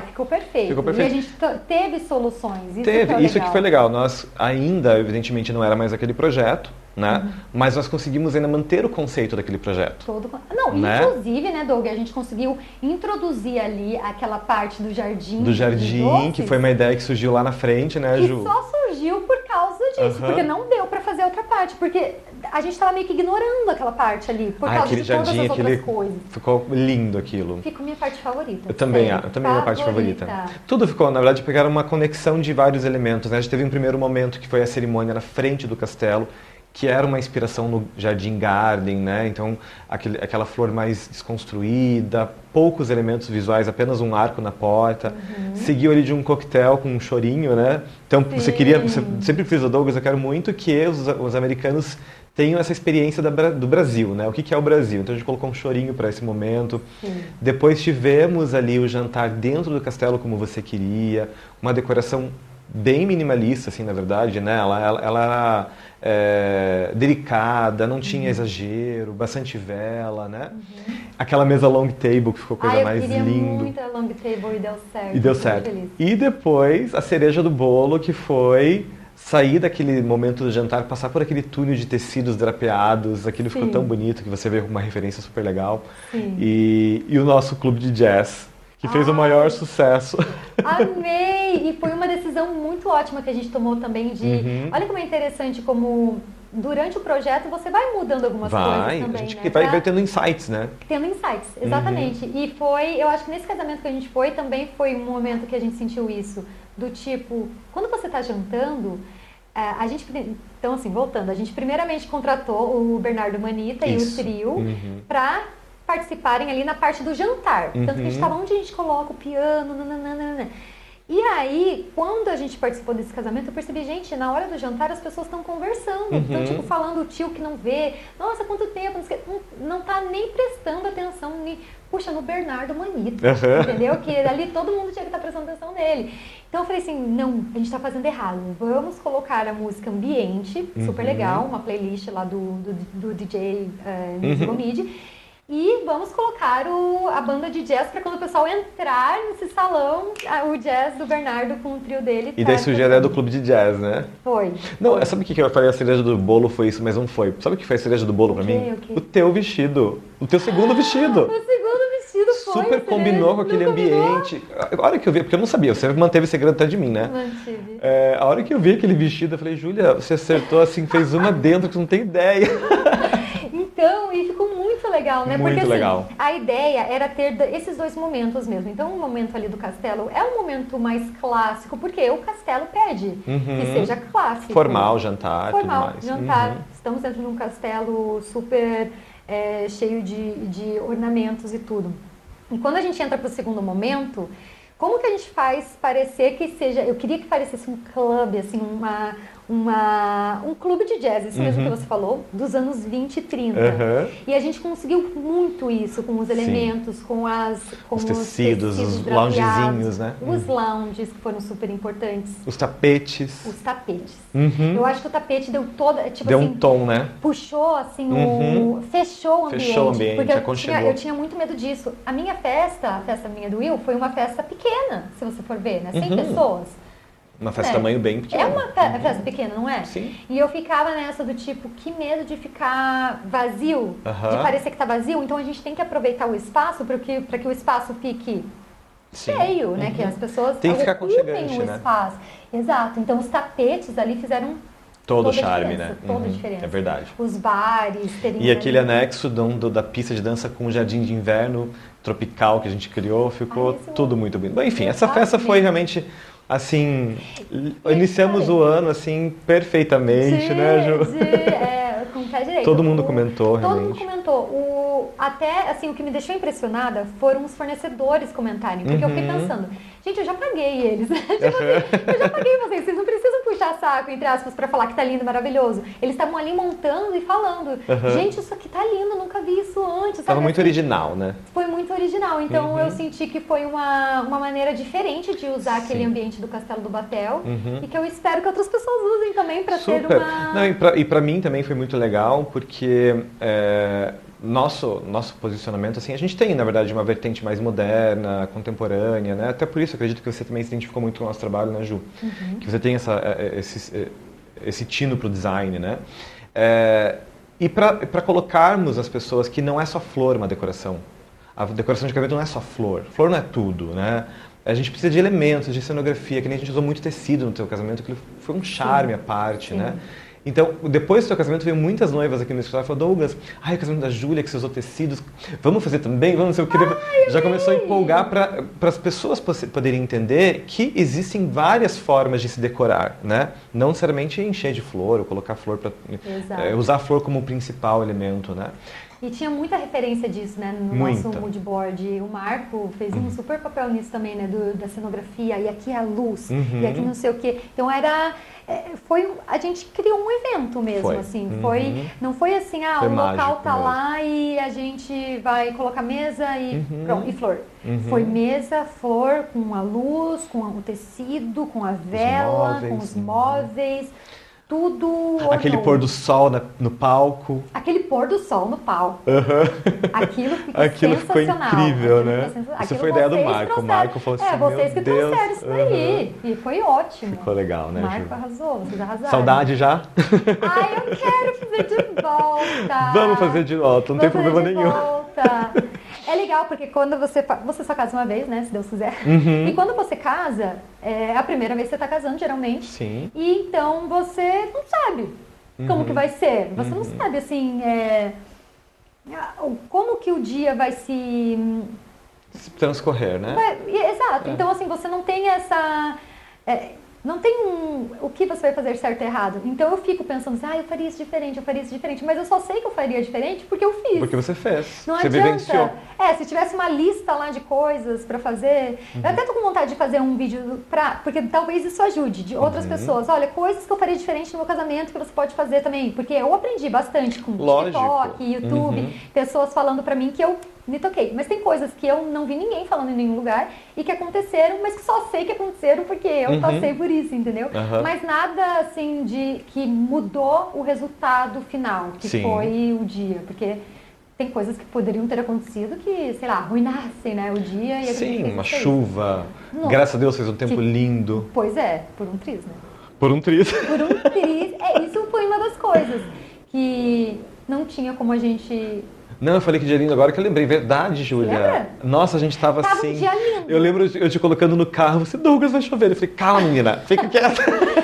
ficou perfeito. Ficou perfeito. E a gente teve soluções. Isso que foi legal. Nós ainda, evidentemente, não era mais aquele projeto, né? Mas nós conseguimos ainda manter o conceito daquele projeto. Inclusive, né, Doug, a gente conseguiu introduzir ali aquela parte do jardim. Do jardim, que foi uma ideia que surgiu lá na frente, né, Ju? Que só surgiu por causa disso, porque não deu pra fazer outra parte, porque a gente tava meio que ignorando aquela parte ali, por causa de todas as outras coisas. Ficou lindo aquilo. Ficou minha parte favorita. Eu também minha parte favorita. Tudo ficou, na verdade, pegaram uma conexão de vários elementos, né? A gente teve um primeiro momento que foi a cerimônia na frente do castelo, que era uma inspiração no Jardim Garden, né? Então, aquela flor mais desconstruída, poucos elementos visuais, apenas um arco na porta. Seguiu ali de um coquetel com um chorinho, né? Então, você sempre fez o Douglas, eu quero muito que os americanos tenham essa experiência do Brasil, né? O que é o Brasil? Então, a gente colocou um chorinho para esse momento. Depois tivemos ali o jantar dentro do castelo, como você queria, uma decoração bem minimalista, assim, na verdade, né? Ela era delicada, não tinha exagero, bastante vela, né? Aquela mesa long table que ficou coisa mais linda. Eu queria muito a long table e deu certo. E depois a cereja do bolo, que foi sair daquele momento do jantar, passar por aquele túnel de tecidos drapeados, aquilo ficou tão bonito que você vê uma referência super legal. E o nosso clube de jazz, que fez o maior sucesso. Amei! E foi uma decisão muito ótima que a gente tomou também de... Olha como é interessante como durante o projeto você vai mudando algumas coisas também, a gente né? vai tendo insights, né? Tendo insights, exatamente. E foi, eu acho que nesse casamento que a gente também foi um momento que a gente sentiu isso. Do tipo, quando você está jantando, A gente, então, assim, voltando, a gente primeiramente contratou o Bernardo Manita e o trio para participarem ali na parte do jantar. Tanto que a gente estava, onde a gente coloca o piano, nananana. E aí, quando a gente participou desse casamento, eu percebi, gente, na hora do jantar as pessoas estão conversando. Então, tipo, falando o tio que não vê, nossa, quanto tempo, não tá nem prestando atenção, puxa, no Bernardo Manito, entendeu? Que ali todo mundo tinha que estar prestando atenção nele. Então eu falei assim, não, a gente tá fazendo errado, vamos colocar a música ambiente, super legal, uma playlist lá do DJ Music e vamos colocar a banda de jazz para quando o pessoal entrar nesse salão, o jazz do Bernardo com o trio dele. E daí surgiu a ideia do clube de jazz, né? Foi. Não, sabe o que eu falei? A cereja do bolo foi isso, mas não foi. Sabe o que foi a cereja do bolo pra mim? O teu vestido. O teu segundo vestido. O segundo vestido foi. Super combinou com aquele ambiente. A hora que eu vi, porque eu não sabia, você manteve segredo até de mim, né? Mantive. A hora que eu vi aquele vestido, eu falei, Júlia, você acertou assim, fez uma dentro que você não tem ideia. Então, e ficou muito legal, né? Muito porque legal. Assim, a ideia era ter esses dois momentos mesmo. Então, o momento ali do castelo é um momento mais clássico, porque o castelo pede que seja clássico. Formal, jantar, tudo mais. Jantar. Estamos dentro de um castelo super cheio de ornamentos e tudo. E quando a gente entra para o segundo momento, como que a gente faz parecer que seja... Eu queria que parecesse um clube, assim, um clube de jazz, isso mesmo que você falou, dos anos 20 e 30. E a gente conseguiu muito isso com os elementos, com os tecidos, os loungezinhos, né? Os lounges, que foram super importantes. Os tapetes. Os tapetes. Eu acho que o tapete deu toda... Tipo, deu assim, um tom, né? Puxou, assim, fechou o ambiente. Fechou o ambiente, porque eu tinha muito medo disso. A minha festa, a festa minha do Will, foi uma festa pequena, se você for ver, né? 100 pessoas. Uma festa tamanho bem pequeno. É uma festa pequena, não é? Sim. E eu ficava nessa do tipo, que medo de ficar vazio, de parecer que tá vazio. Então a gente tem que aproveitar o espaço para que o espaço fique cheio, né? Que as pessoas tem que ficar aconchegante, o espaço. Exato. Então os tapetes ali fizeram todo o charme, né? Toda a diferença. É verdade. Os bares, e aquele anexo da pista de dança com o jardim de inverno tropical que a gente criou, ficou tudo muito bem. Bom, enfim, essa festa foi realmente... Assim, iniciamos o ano assim perfeitamente, né, Ju? Com o pé direito. Todo mundo comentou, realmente. Todo mundo comentou. Até, assim, o que me deixou impressionada foram os fornecedores comentarem. Porque eu fiquei pensando, gente, eu já paguei eles. Tipo assim, eu já paguei vocês não precisam puxar saco, entre aspas, pra falar que tá lindo, maravilhoso. Eles estavam ali montando e falando, gente, isso aqui tá lindo, nunca vi isso antes. Tava muito original, né? Foi muito original. Então eu senti que foi uma maneira diferente de usar aquele ambiente do Castelo do Batel e que eu espero que outras pessoas usem também para ter uma... Não, e para mim também foi muito legal porque nosso posicionamento, assim, a gente tem, na verdade, uma vertente mais moderna, contemporânea, né? Até por isso, acredito que você também se identificou muito com o nosso trabalho, né, Ju? Que você tem esse tino pro design, né? E para colocarmos as pessoas que não é só flor uma decoração. A decoração de casamento não é só flor. Flor não é tudo, né? A gente precisa de elementos, de cenografia, que nem a gente usou muito tecido no teu casamento, que foi um charme à parte, né? Então, depois do seu casamento, veio muitas noivas aqui no escritório e falaram, Douglas, o casamento da Júlia, que você usou tecidos, vamos fazer também? Vamos, eu queria... Já começou a empolgar para as pessoas poderem entender que existem várias formas de se decorar, né? Não necessariamente encher de flor, ou colocar flor para... usar a flor como o principal elemento, né? E tinha muita referência disso, né, no nosso mood board. O Marco fez um super papel nisso também, né, da cenografia. E aqui é a luz, e aqui não sei o quê. Então a gente criou um evento mesmo, assim. Não foi assim, o local tá mesmo lá e a gente vai colocar mesa e pronto, e flor. Foi mesa, flor, com a luz, com o tecido, com a vela, com os móveis. Tudo... Aquele pôr do sol no palco. Aquele pôr do sol no palco. Aquilo ficou incrível, né? Isso foi ideia do Marco. O Marco falou assim, vocês que trouxeram isso daí. E foi ótimo. Ficou legal, né, O Marco arrasou, vocês arrasaram. Saudade já? Eu quero fazer de volta. Vamos fazer de volta, não tem problema nenhum. É legal, porque quando você só casa uma vez, né, se Deus quiser. E quando você casa, é a primeira vez que você está casando, geralmente. Sim. E então você não sabe como que vai ser. Você não sabe, assim, como que o dia vai se transcorrer, né? Exato. Então, assim, você não tem essa... Não tem o que você vai fazer certo e errado. Então eu fico pensando assim, eu faria isso diferente, mas eu só sei que eu faria diferente porque eu fiz. Porque você fez. Não você adianta. vivenciou. Se tivesse uma lista lá de coisas pra fazer, eu até tô com vontade de fazer um vídeo porque talvez isso ajude de outras pessoas. Olha, coisas que eu faria diferente no meu casamento que você pode fazer também. Porque eu aprendi bastante com TikTok, YouTube, pessoas falando pra mim que eu me toquei. Mas tem coisas que eu não vi ninguém falando em nenhum lugar e que aconteceram, mas que só sei que aconteceram porque eu passei por isso, entendeu? Mas nada assim que mudou o resultado final, que foi o dia. Porque tem coisas que poderiam ter acontecido que, sei lá, arruinassem, né, o dia. E Sim, uma chuva. Graças a Deus fez um tempo lindo. Pois é, por um triz, né? Por um triz. Por um triz. Isso foi uma das coisas que não tinha como a gente... Não, eu falei que dia lindo agora que eu lembrei. Verdade, Júlia. Lembra? Nossa, a gente tava assim. Um dia lindo. Eu lembro eu te colocando no carro. Você, Douglas, vai chover. Eu falei, calma, menina. Fica quieta.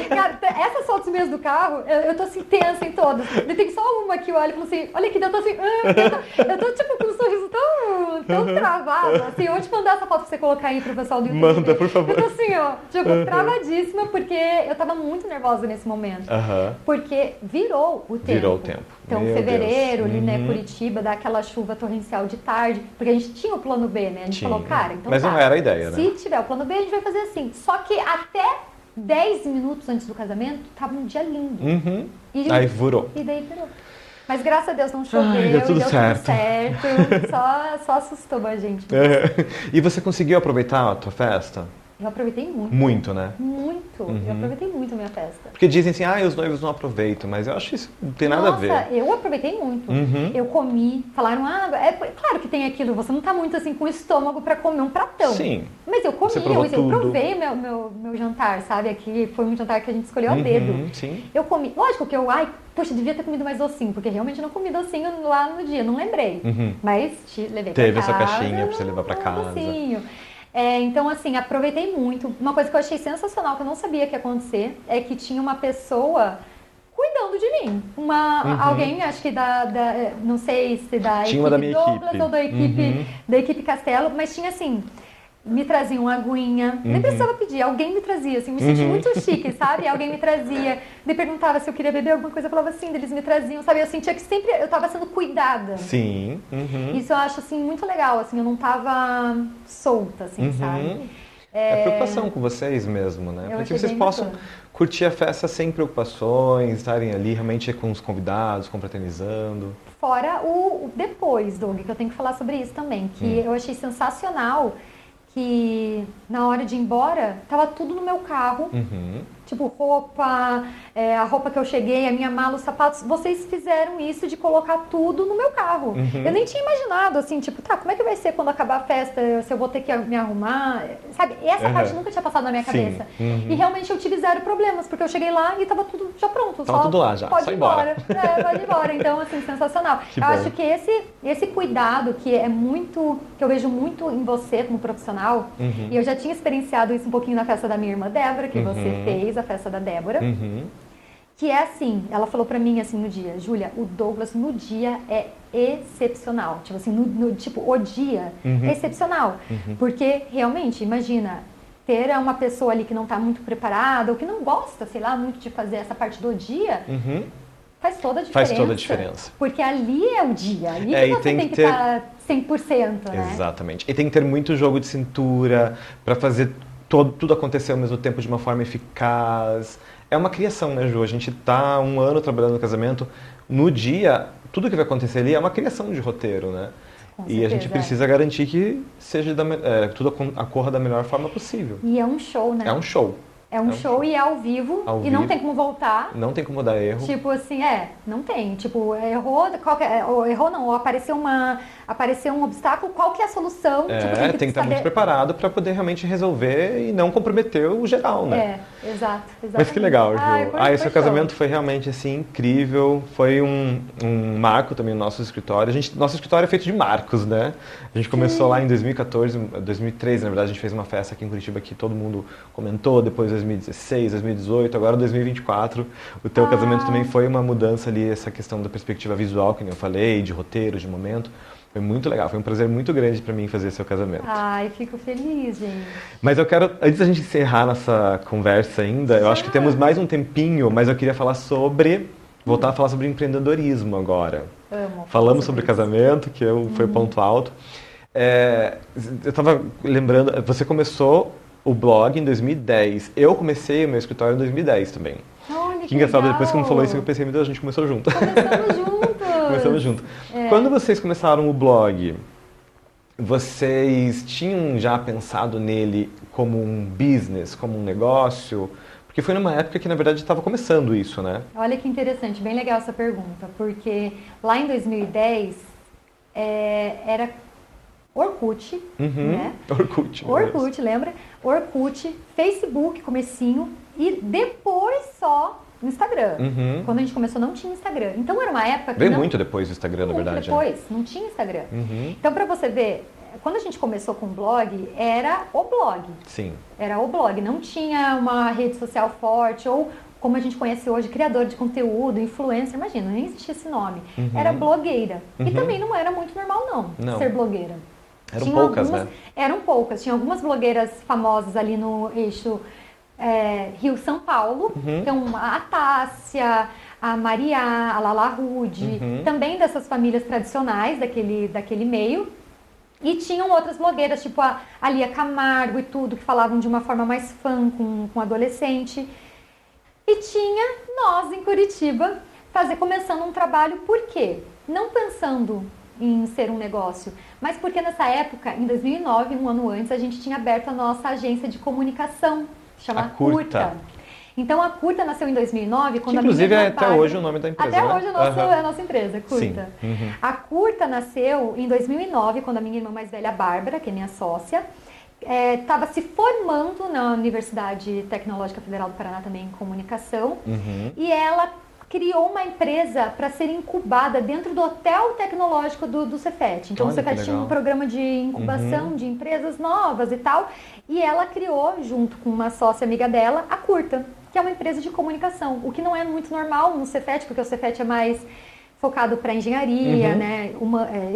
Cara, essas fotos mesmo do carro, eu tô assim, tensa em todas. Tem só uma que eu olho e falo assim, olha aqui, eu tô assim... eu tô tipo com um sorriso tão travado. Assim, eu vou te mandar essa foto pra você colocar aí pro pessoal do YouTube. Manda, por favor. Eu tô assim, ó, tipo, travadíssima, porque eu tava muito nervosa nesse momento. Porque virou o tempo. Virou o tempo. Então, fevereiro, ali, né, Curitiba, dá aquela chuva torrencial de tarde, porque a gente tinha o plano B, né? A gente falou, cara, então mas não era a ideia, né? Se tiver o plano B, a gente vai fazer assim. Só que até 10 minutos antes do casamento, tava um dia lindo. Aí virou. E daí virou. Mas graças a Deus não choveu, deu tudo deu certo. tudo certo. Só assustou a gente. E você conseguiu aproveitar a tua festa? Eu aproveitei muito. Muito, né? Muito. Eu aproveitei muito a minha festa. Porque dizem assim, os noivos não aproveitam, mas eu acho que isso não tem nada a ver. Nossa, eu aproveitei muito. Eu comi, falaram, claro que tem aquilo, você não tá muito assim com o estômago pra comer um pratão. Sim. Mas eu comi, eu provei meu jantar, sabe? Aqui foi um jantar que a gente escolheu a dedo. Sim. Eu comi, lógico que poxa, devia ter comido mais docinho, porque realmente não comi docinho lá no dia, não lembrei. Mas levei pra casa. Teve essa caixinha pra você levar pra casa. Docinho. Então, assim, aproveitei muito. Uma coisa que eu achei sensacional, que eu não sabia que ia acontecer, é que tinha uma pessoa cuidando de mim. Alguém, acho que não sei se da tinha equipe da minha Douglas equipe. ou da equipe Castelo, mas tinha assim... Me trazia uma aguinha, nem precisava pedir, alguém me trazia, assim, me senti muito chique, sabe? Alguém me trazia, me perguntava se eu queria beber alguma coisa, eu falava assim, eles me traziam, sabe? Eu sentia que sempre eu tava sendo cuidada. Sim. Isso eu acho, assim, muito legal, assim, eu não tava solta, assim, sabe? É preocupação com vocês mesmo, né? Para que vocês possam curtir a festa sem preocupações, estarem ali realmente com os convidados, confraternizando. Fora o depois, Doug, que eu tenho que falar sobre isso também, que eu achei sensacional. Que na hora de ir embora, tava tudo no meu carro. Tipo, roupa, a roupa que eu cheguei, a minha mala, os sapatos. Vocês fizeram isso de colocar tudo no meu carro. Eu nem tinha imaginado, assim, tipo, como é que vai ser quando acabar a festa? Se eu vou ter que me arrumar? Sabe? Essa parte nunca tinha passado na minha cabeça. E realmente eu tive zero problemas, porque eu cheguei lá e tava tudo já pronto. Tava tudo lá já, pode só ir embora. Pode ir embora. Então, assim, sensacional. Eu acho que esse cuidado, que eu vejo muito em você como profissional, e eu já tinha experienciado isso um pouquinho na festa da minha irmã Débora, que você fez, a festa da Débora. Que é assim, ela falou pra mim assim no dia, Júlia, o Douglas no dia é excepcional. Tipo assim, o dia é excepcional. Porque realmente, imagina, ter uma pessoa ali que não tá muito preparada, ou que não gosta, sei lá, muito de fazer essa parte do dia, faz toda a diferença. Faz toda a diferença. Porque ali é o dia, ali que você tem que estar 100%, né? Exatamente. E tem que ter muito jogo de cintura para fazer tudo acontecer ao mesmo tempo de uma forma eficaz. É uma criação, né, Ju? A gente tá 1 ano trabalhando no casamento. No dia, tudo que vai acontecer ali é uma criação de roteiro, né? E a gente precisa garantir que seja tudo ocorra da melhor forma possível. E é um show, né? É um show. É um show e é ao vivo, e não tem como voltar. Não tem como dar erro. Tipo assim, não tem. Tipo, errou não, ou apareceu um obstáculo, qual que é a solução? Tipo, tem que estar muito preparado para poder realmente resolver e não comprometer o geral, né? Exato. Mas que legal, Ju. Foi seu casamento foi realmente assim, incrível. Foi um marco também no nosso escritório. Nosso escritório é feito de marcos, né? A gente começou lá em 2013, na verdade, a gente fez uma festa aqui em Curitiba que todo mundo comentou, depois 2016, 2018, agora 2024. O teu casamento também foi uma mudança ali, essa questão da perspectiva visual, que eu falei, de roteiro, de momento. Foi muito legal, foi um prazer muito grande para mim fazer seu casamento. Ai, fico feliz, gente. Mas eu quero, antes da gente encerrar nossa conversa ainda, eu acho que temos mais um tempinho, mas eu queria falar voltar a falar sobre empreendedorismo agora. Amo. Falamos sobre casamento, que foi o ponto alto. Eu estava lembrando, você começou o blog em 2010. Eu comecei o meu escritório em 2010 também. Olha, que engraçado, legal. depois que me falou isso, eu pensei, meu Deus, a gente começou junto. Começamos juntos. Começamos junto. Quando vocês começaram o blog, vocês tinham já pensado nele como um business, como um negócio? Porque foi numa época que, na verdade, estava começando isso, né? Olha que interessante, bem legal essa pergunta, porque lá em 2010 era Orkut, né? Orkut, lembra? Orkut, Facebook, comecinho, e depois só Instagram. Quando a gente começou não tinha Instagram. Então era uma época que Veio muito depois do Instagram, na verdade. Depois, não tinha Instagram. Então para você ver, quando a gente começou com o blog, era o blog. Sim. Era o blog, não tinha uma rede social forte ou como a gente conhece hoje, criador de conteúdo, influencer, imagina, nem existia esse nome. Era blogueira. E também não era muito normal não. Ser blogueira. Eram poucas, né? Eram poucas. Tinha algumas blogueiras famosas ali no eixo Rio-São Paulo. Então, a Tássia, a Maria, a Lala Rude, também dessas famílias tradicionais daquele meio. E tinham outras blogueiras, tipo a Lia Camargo e tudo, que falavam de uma forma mais fã com adolescente. E tinha nós em Curitiba começando um trabalho, por quê? Não pensando em ser um negócio, mas porque nessa época, em 2009, um ano antes, a gente tinha aberto a nossa agência de comunicação, chama Curta. Então a Curta nasceu em 2009, quando inclusive a minha é até hoje o nome da empresa, Até né? hoje é a nossa empresa, Curta. Sim. A Curta nasceu em 2009, quando a minha irmã mais velha, Bárbara, que é minha sócia, estava se formando na Universidade Tecnológica Federal do Paraná também em comunicação, e ela criou uma empresa para ser incubada dentro do hotel tecnológico do Cefet. Então o Cefet tinha um programa de incubação de empresas novas e tal, e ela criou, junto com uma sócia amiga dela, a Curta, que é uma empresa de comunicação, o que não é muito normal no Cefet, porque o Cefet é mais focado para engenharia, né,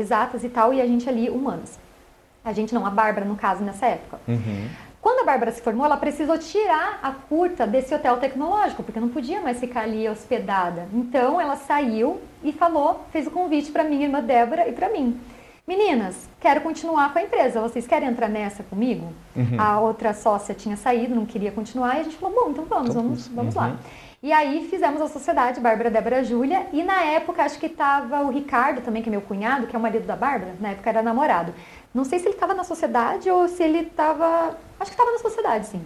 exatas e tal, e a gente ali, humanas. A gente não, a Bárbara, no caso, nessa época. Quando a Bárbara se formou, ela precisou tirar a Curta desse hotel tecnológico, porque não podia mais ficar ali hospedada. Então, ela saiu e fez o convite para minha irmã Débora e para mim. Meninas, quero continuar com a empresa, vocês querem entrar nessa comigo? A outra sócia tinha saído, não queria continuar, e a gente falou, bom, então vamos lá. E aí fizemos a sociedade, Bárbara, Débora, Júlia, e na época acho que estava o Ricardo também, que é meu cunhado, que é o marido da Bárbara, na época era namorado. Não sei se ele estava na sociedade ou se ele estava... Acho que estava na sociedade, sim.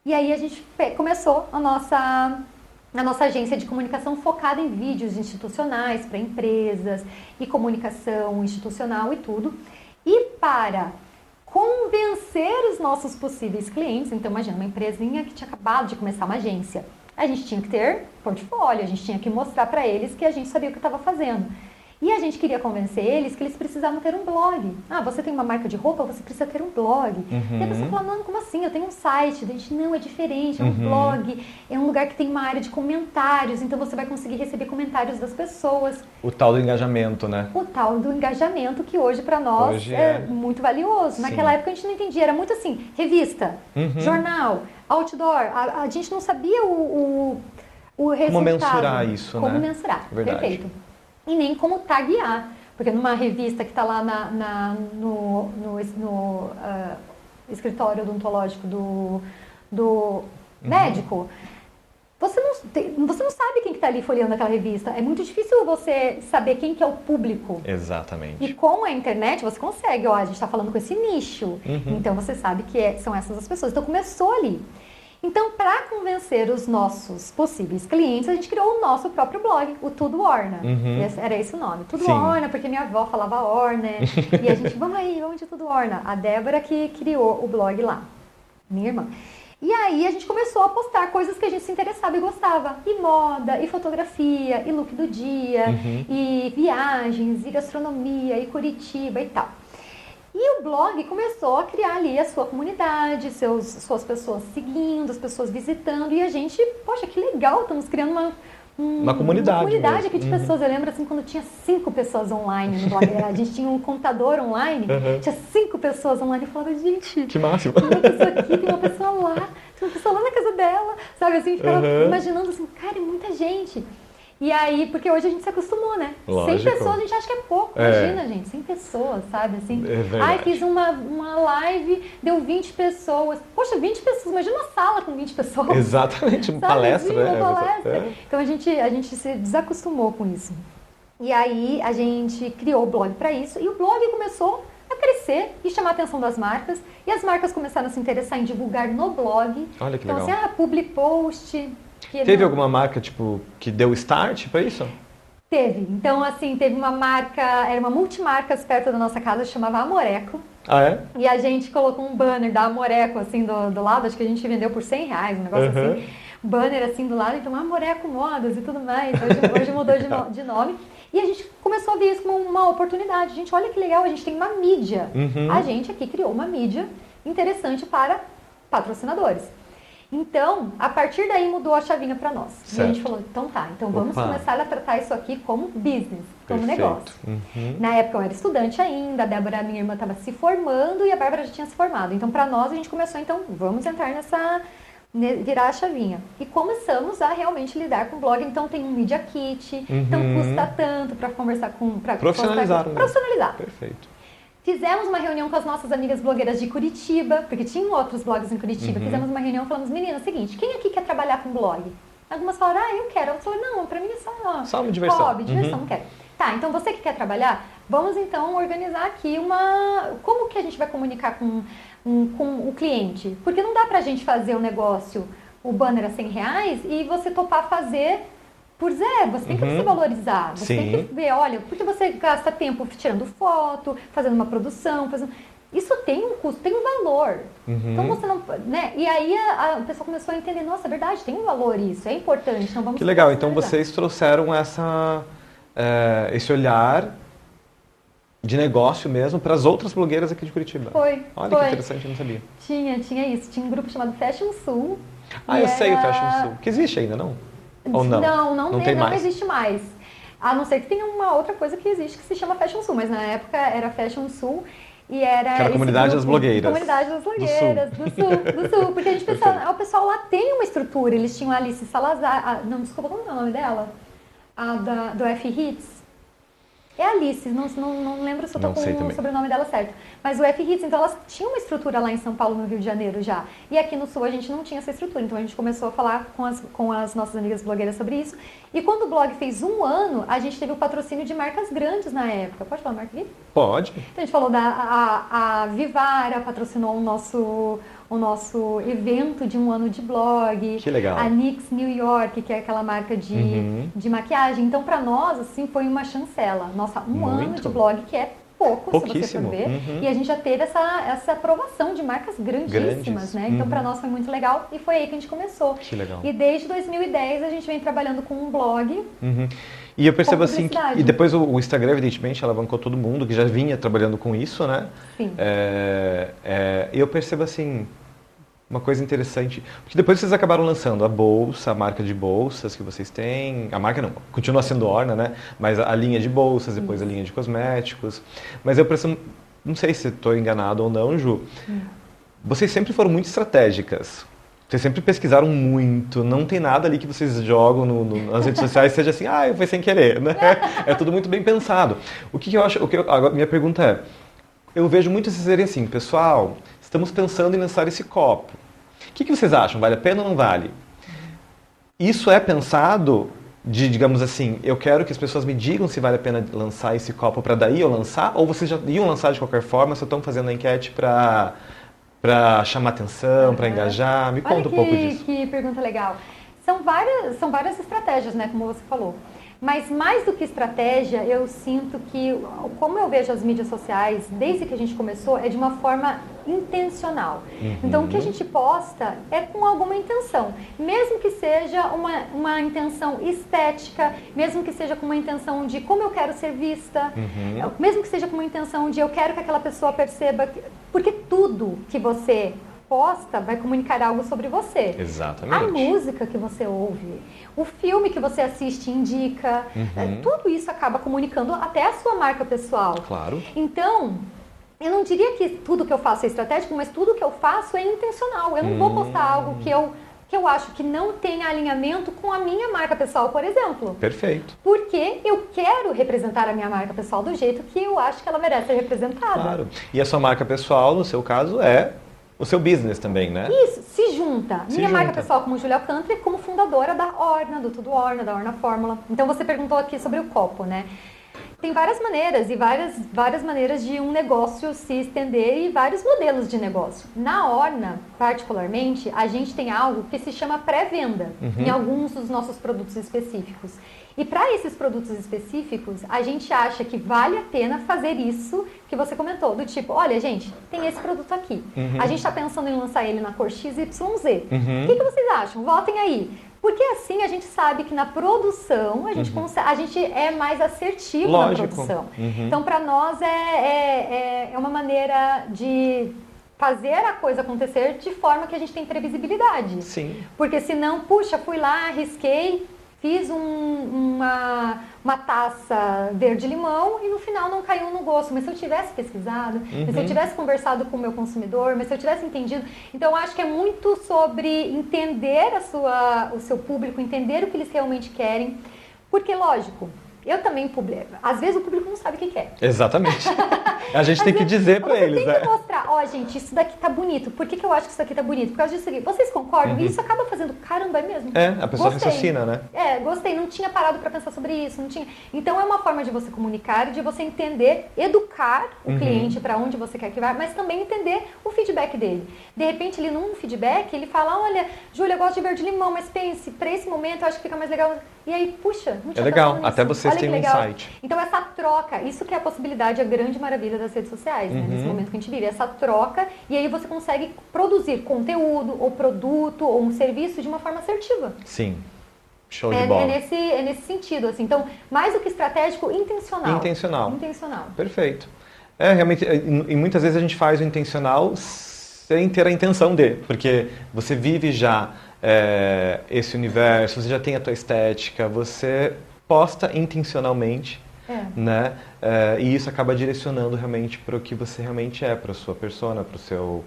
E aí a gente começou a nossa agência de comunicação focada em vídeos institucionais para empresas e comunicação institucional e tudo. E para convencer os nossos possíveis clientes, então imagina, uma empresinha que tinha acabado de começar uma agência, a gente tinha que ter portfólio, a gente tinha que mostrar para eles que a gente sabia o que estava fazendo. E a gente queria convencer eles que eles precisavam ter um blog. Ah, você tem uma marca de roupa, você precisa ter um blog. E a pessoa fala, não, como assim? Eu tenho um site. A gente, não, é diferente, é um blog. É um lugar que tem uma área de comentários, então você vai conseguir receber comentários das pessoas. O tal do engajamento, né? O tal do engajamento que hoje para nós é muito valioso. Sim. Naquela época a gente não entendia, era muito assim, revista, jornal, outdoor. A gente não sabia o resultado. Como mensurar isso, né? Como mensurar, Verdade. perfeito. E nem como taguear, porque numa revista que está lá no escritório odontológico do médico, você não sabe quem que está ali folheando aquela revista. É muito difícil você saber quem que é o público. Exatamente. E com a internet você consegue, a gente está falando com esse nicho, então você sabe que são essas as pessoas. Então começou ali. Então, para convencer os nossos possíveis clientes, a gente criou o nosso próprio blog, o Tudo Orna. Era esse o nome. Tudo Orna, porque minha avó falava Orna. E a gente, vamos de Tudo Orna. A Débora que criou o blog lá, minha irmã. E aí a gente começou a postar coisas que a gente se interessava e gostava. E moda, e fotografia, e look do dia, e viagens, e gastronomia, e Curitiba e tal. E o blog começou a criar ali a sua comunidade, suas pessoas seguindo, as pessoas visitando. E a gente, poxa, que legal, estamos criando uma comunidade. Uma comunidade mesmo. aqui de pessoas. Eu lembro assim, quando tinha 5 pessoas online no blog. A gente tinha um computador online, tinha 5 pessoas online. Eu falava, gente, Que máximo. tem uma pessoa aqui, tem uma pessoa lá, tem uma pessoa lá na casa dela. Sabe assim, ficava imaginando assim, cara, é muita gente. E aí, porque hoje a gente se acostumou, né? Lógico. 100 pessoas a gente acha que é pouco. Imagina, gente, 100 pessoas, sabe? Assim, ai, fiz uma live, deu 20 pessoas. Poxa, 20 pessoas, imagina uma sala com 20 pessoas. Exatamente, uma palestra, assim, né? Uma palestra. Então a gente se desacostumou com isso. E aí a gente criou o blog para isso e o blog começou a crescer e chamar a atenção das marcas. E as marcas começaram a se interessar em divulgar no blog. Olha que então, legal. assim, public post. Teve alguma marca, tipo, que deu start para isso? Teve. Então, assim, teve uma marca, era uma multimarcas perto da nossa casa, chamava Amoreco. Ah, é? E a gente colocou um banner da Amoreco, assim, do lado, acho que a gente vendeu por R$100, um negócio assim. Banner, assim, do lado, então Amoreco Modas e tudo mais. Hoje mudou de nome. E a gente começou a ver isso como uma oportunidade. Gente, olha que legal, a gente tem uma mídia. A gente aqui criou uma mídia interessante para patrocinadores. Então, a partir daí mudou a chavinha para nós. Certo. E a gente falou, então tá, então vamos começar a tratar isso aqui como business, como negócio. Na época eu era estudante ainda, a Débora, minha irmã, estava se formando e a Bárbara já tinha se formado. Então, para nós, a gente começou, então, vamos entrar virar a chavinha. E começamos a realmente lidar com o blog. Então, tem um Media Kit, então custa tanto para conversar com... Profissionalizar. Perfeito. Fizemos uma reunião com as nossas amigas blogueiras de Curitiba, porque tinham outros blogs em Curitiba. Fizemos uma reunião e falamos, meninas, seguinte, quem aqui quer trabalhar com blog? Algumas falaram, eu quero. Outras falaram, não, pra mim é só uma diversão. Hobby, diversão, não quero. Tá, então você que quer trabalhar, vamos então organizar aqui como que a gente vai comunicar com o cliente? Porque não dá pra gente fazer o negócio, o banner a R$100 e você topar fazer por zero, você tem que se valorizar, você tem que ver, olha, porque você gasta tempo tirando foto, fazendo uma produção, isso tem um custo, tem um valor. Então você não, né? E aí a pessoa começou a entender, nossa, é verdade, tem um valor isso, é importante, então vamos... Que legal, então vocês trouxeram esse olhar de negócio mesmo para as outras blogueiras aqui de Curitiba. Olha que interessante, eu não sabia. Tinha isso, tinha um grupo chamado Fashion Sul. Eu sei o Fashion Sul, que existe ainda, não? Ou não? Não existe mais. A não ser que tenha uma outra coisa que existe que se chama Fashion Sul, mas na época era Fashion Sul e era... Que era a comunidade das blogueiras. Comunidade das blogueiras, do sul. Porque a gente pensava, o pessoal lá tem uma estrutura, eles tinham a Alice Salazar, não, desculpa, como é o nome dela? Do F-Hits. É Alice, não lembro se eu tô com o sobrenome dela certo. Mas o F-Hits, então elas tinham uma estrutura lá em São Paulo, no Rio de Janeiro já. E aqui no Sul a gente não tinha essa estrutura. Então a gente começou a falar com as nossas amigas blogueiras sobre isso. E quando o blog fez 1 ano, a gente teve o patrocínio de marcas grandes na época. Pode falar marca aqui? Pode. Então a gente falou a Vivara patrocinou o nosso evento de 1 ano de blog. Que legal. A NYX New York, que é aquela marca de maquiagem. Então, para nós, assim, foi uma chancela. Nossa, 1 ano de blog, que é pouco, se você for ver. E a gente já teve essa aprovação de marcas grandíssimas, né? Então, para nós foi muito legal e foi aí que a gente começou. Que legal. E desde 2010 a gente vem trabalhando com um blog. E eu percebo assim, e depois o Instagram, evidentemente, alavancou todo mundo que já vinha trabalhando com isso, né? Sim. E eu percebo assim, uma coisa interessante, porque depois vocês acabaram lançando a bolsa, a marca de bolsas que vocês têm, a marca não, continua sendo Orna, né? Mas a linha de bolsas, depois a linha de cosméticos. Mas eu percebo, não sei se estou enganado ou não, Ju, vocês sempre foram muito estratégicas. Vocês sempre pesquisaram muito, não tem nada ali que vocês jogam nas redes sociais seja assim, foi sem querer, né? É tudo muito bem pensado. O que eu acho, agora, minha pergunta é, eu vejo muito vocês dizerem assim, pessoal, estamos pensando em lançar esse copo. O que vocês acham? Vale a pena ou não vale? Isso é pensado digamos assim, eu quero que as pessoas me digam se vale a pena lançar esse copo para daí eu lançar? Ou vocês já iam lançar de qualquer forma, só estão fazendo a enquete para chamar atenção, para engajar? Me conta um pouco disso. Que pergunta legal. São várias estratégias, né, como você falou. Mas mais do que estratégia, eu sinto que, como eu vejo as mídias sociais, desde que a gente começou, é de uma forma intencional. Então, o que a gente posta é com alguma intenção. Mesmo que seja uma intenção estética, mesmo que seja com uma intenção de como eu quero ser vista, mesmo que seja com uma intenção de eu quero que aquela pessoa perceba... Porque tudo que você posta vai comunicar algo sobre você. Exatamente. A música que você ouve, o filme que você assiste indica, tudo isso acaba comunicando até a sua marca pessoal. Claro. Então, eu não diria que tudo que eu faço é estratégico, mas tudo que eu faço é intencional. Eu não vou postar algo que eu acho que não tem alinhamento com a minha marca pessoal, por exemplo. Perfeito. Porque eu quero representar a minha marca pessoal do jeito que eu acho que ela merece ser representada. Claro. E a sua marca pessoal, no seu caso, é o seu business também, né? Isso, se junta. Minha marca pessoal como Júlia Alcântara e como fundadora da Orna, do Tudo Orna, da Orna Fórmula. Então você perguntou aqui sobre o copo, né? Tem várias maneiras e várias maneiras de um negócio se estender e vários modelos de negócio. Na Orna, particularmente, a gente tem algo que se chama pré-venda em alguns dos nossos produtos específicos. E para esses produtos específicos, a gente acha que vale a pena fazer isso que você comentou, do tipo, olha gente, tem esse produto aqui. A gente está pensando em lançar ele na cor XYZ. O que vocês acham? Votem aí. Porque assim a gente sabe que na produção a gente é mais assertivo na produção. Então para nós é uma maneira de fazer a coisa acontecer de forma que a gente tem previsibilidade. Sim. Porque senão, puxa, fui lá, arrisquei, fiz uma taça verde-limão e no final não caiu no gosto. Mas se eu tivesse pesquisado, mas se eu tivesse conversado com o meu consumidor, mas se eu tivesse entendido... Então, eu acho que é muito sobre entender o seu público, entender o que eles realmente querem. Porque, lógico, eu também publico. Às vezes o público não sabe o que quer. Exatamente. A gente tem que dizer para eles, né? Tem que mostrar, ó, gente, isso daqui tá bonito. Por que eu acho que isso daqui tá bonito? Por causa disso aqui. Vocês concordam? E isso acaba fazendo, caramba, é mesmo? A pessoa raciocina, né? Gostei, não tinha parado para pensar sobre isso, não tinha. Então é uma forma de você comunicar, de você entender, educar o cliente para onde você quer que vá, mas também entender o feedback dele. De repente, ele num feedback, ele fala, olha, Júlia, eu gosto de verde-limão, mas pense, para esse momento eu acho que fica mais legal. E aí, puxa, não tinha legal, até vocês têm um insight. Então essa troca, isso que é a possibilidade, a grande maravilha das redes sociais, né? Nesse momento que a gente vive, essa troca, e aí você consegue produzir conteúdo, ou produto, ou um serviço de uma forma assertiva. Sim, show de bola. É nesse sentido, assim. Então, mais do que estratégico, intencional. Intencional. Perfeito. Realmente, e muitas vezes a gente faz o intencional sem ter a intenção de, porque você vive já esse universo, você já tem a tua estética, você posta intencionalmente, né? E isso acaba direcionando realmente para o que você realmente é, para a sua persona, para o seu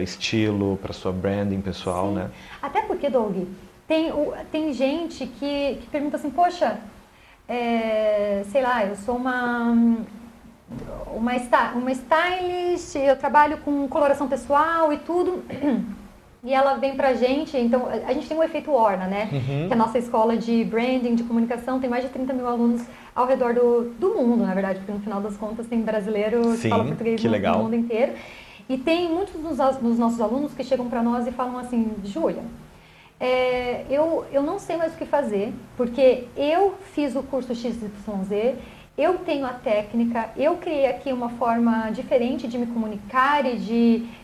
estilo, para a sua branding pessoal, né? Até porque, Doug, tem gente que pergunta assim, poxa, sei lá, eu sou uma stylist, eu trabalho com coloração pessoal e tudo... E ela vem pra gente, então a gente tem o efeito Orna, né? Que é a nossa escola de branding, de comunicação, tem mais de 30 mil alunos ao redor do mundo, na verdade, porque no final das contas tem brasileiro que fala português no mundo inteiro. E tem muitos dos nossos alunos que chegam pra nós e falam assim, Júlia, eu não sei mais o que fazer, porque eu fiz o curso XYZ, eu tenho a técnica, eu criei aqui uma forma diferente de me comunicar e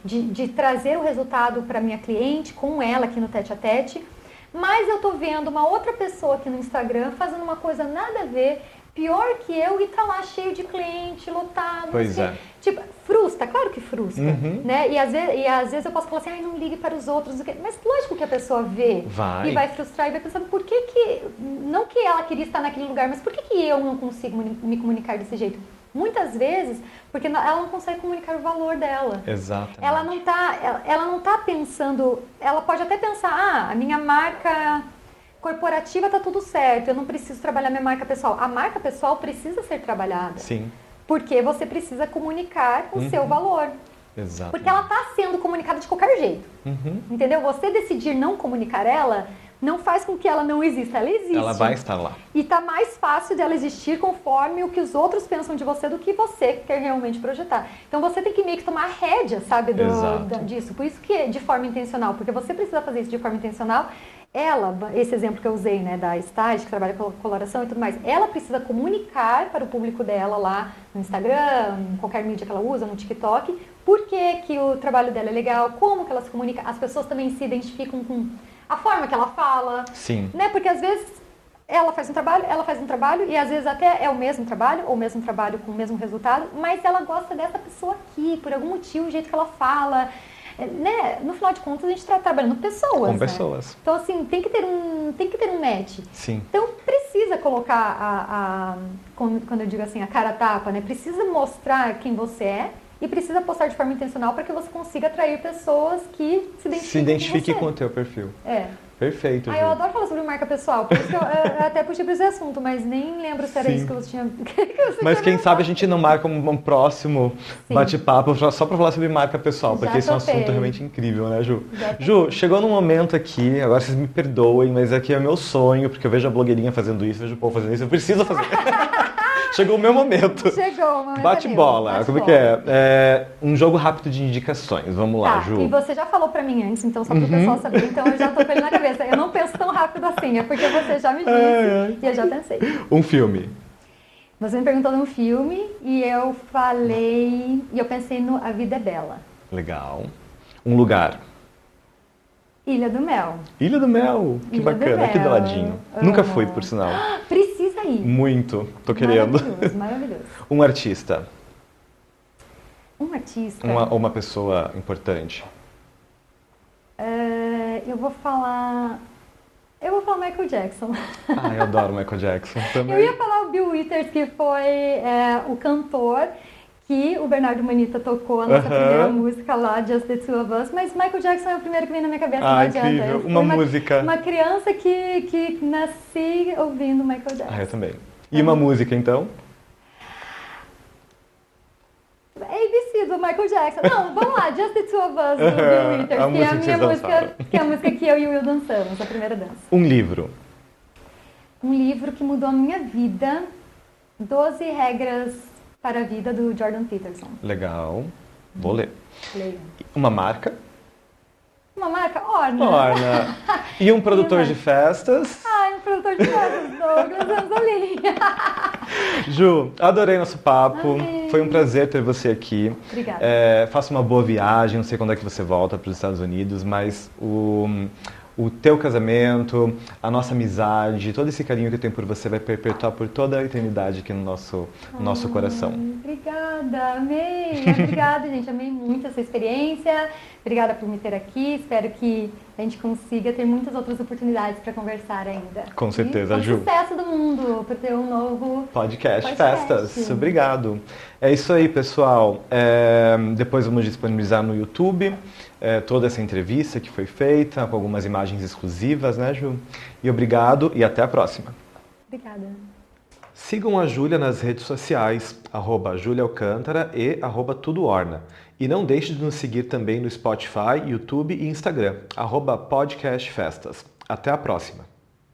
de trazer o resultado para minha cliente, com ela aqui no Tete a Tete, mas eu tô vendo uma outra pessoa aqui no Instagram fazendo uma coisa nada a ver, pior que eu, e tá lá cheio de cliente, lotado. Pois é. Tipo, frustra, claro que frustra, né? E às vezes eu posso falar assim, ai, não ligue para os outros, mas lógico que a pessoa vê e vai frustrar e vai pensar, por que, não que ela queria estar naquele lugar, mas por que eu não consigo me comunicar desse jeito? Muitas vezes, porque ela não consegue comunicar o valor dela. Exatamente. Ela não tá pensando, ela pode até pensar, a minha marca corporativa tá tudo certo, eu não preciso trabalhar minha marca pessoal. A marca pessoal precisa ser trabalhada. Sim. Porque você precisa comunicar o seu valor. Exato. Porque ela está sendo comunicada de qualquer jeito. Entendeu? Você decidir não comunicar ela, não faz com que ela não exista. Ela existe. Ela vai estar lá. E está mais fácil dela existir conforme o que os outros pensam de você do que você quer realmente projetar. Então você tem que meio que tomar a rédea, sabe, disso. Por isso que é de forma intencional. Porque você precisa fazer isso de forma intencional. Ela, esse exemplo que eu usei, né, da Stage, que trabalha com coloração e tudo mais, ela precisa comunicar para o público dela lá no Instagram, em qualquer mídia que ela usa, no TikTok, por que o trabalho dela é legal, como que ela se comunica. As pessoas também se identificam com a forma que ela fala. Sim. Né, porque às vezes ela faz um trabalho e às vezes até é o mesmo trabalho, ou o mesmo trabalho com o mesmo resultado, mas ela gosta dessa pessoa aqui, por algum motivo, o jeito que ela fala. né? No final de contas, a gente está trabalhando pessoas, Com né? pessoas. Então, assim, tem que ter um match. Sim. Então, precisa colocar quando eu digo assim, a cara a tapa, né? Precisa mostrar quem você é e precisa postar de forma intencional para que você consiga atrair pessoas que se identifiquem com o teu perfil. É. Perfeito, Ju. Eu adoro falar sobre marca pessoal, por isso que eu até puxei para esse assunto, mas nem lembro se era Sim. isso que você tinha... Mas quem sabe a gente não marca um próximo bate-papo só para falar sobre marca pessoal, porque esse é um assunto realmente incrível, né, Ju? Ju, chegou num momento aqui, agora vocês me perdoem, mas aqui é meu sonho, porque eu vejo a blogueirinha fazendo isso, vejo o povo fazendo isso, eu preciso fazer. Chegou o meu momento. Chegou o momento. Bate bola. Como é que é? Um jogo rápido de indicações. Vamos lá, Ju. E você já falou pra mim antes, então só pro pessoal saber, então eu já tô com ele na cabeça. Eu não penso tão rápido assim, é porque você já me disse e eu já pensei. Um filme. Você me perguntou de um filme e eu pensei no A Vida é Bela. Legal. Um lugar. Ilha do Mel. Ilha do Mel. Que Ilha bacana, aqui do ladinho. Nunca fui, por sinal. Precisa ir. Muito. Tô querendo. Maravilhoso. Um artista. Um artista? Ou uma pessoa importante. Eu vou falar Michael Jackson. Eu adoro Michael Jackson também. Eu ia falar o Bill Withers, que foi o cantor que o Bernardo Manita tocou a nossa primeira música lá, Just the Two of Us, mas Michael Jackson é o primeiro que vem na minha cabeça, não adianta. Incrível. Uma música. Uma criança que nasci ouvindo Michael Jackson. Eu também. E uma música, então? ABC do Michael Jackson. Não, vamos lá, Just the Two of Us do Bill Withers, que é a minha música, que é a música que eu e o Will dançamos, a primeira dança. Um livro. Um livro que mudou a minha vida, 12 regras para a vida, do Jordan Peterson. Legal. Vou ler. Leia. Uma marca. Uma marca? Orna. Orna. E um produtor de festas. Um produtor de festas, Douglas Anzolin. Ju, adorei nosso papo. Amei. Foi um prazer ter você aqui. Obrigada. Faça uma boa viagem. Não sei quando é que você volta para os Estados Unidos, mas o teu casamento, a nossa amizade, todo esse carinho que eu tenho por você vai perpetuar por toda a eternidade aqui no nosso coração. Obrigada, amei. Obrigada, gente. Amei muito essa experiência. Obrigada por me ter aqui. Espero que a gente consiga ter muitas outras oportunidades para conversar ainda. Com certeza, Ju. Sucesso do mundo para ter um novo podcast Festas. Obrigado. É isso aí, pessoal. Depois vamos disponibilizar no YouTube toda essa entrevista que foi feita, com algumas imagens exclusivas, né, Ju? E obrigado e até a próxima. Obrigada. Sigam a Júlia nas redes sociais, @JúliaAlcântara e @TudoOrna. E não deixe de nos seguir também no Spotify, YouTube e Instagram, @PodcastFestas. Até a próxima!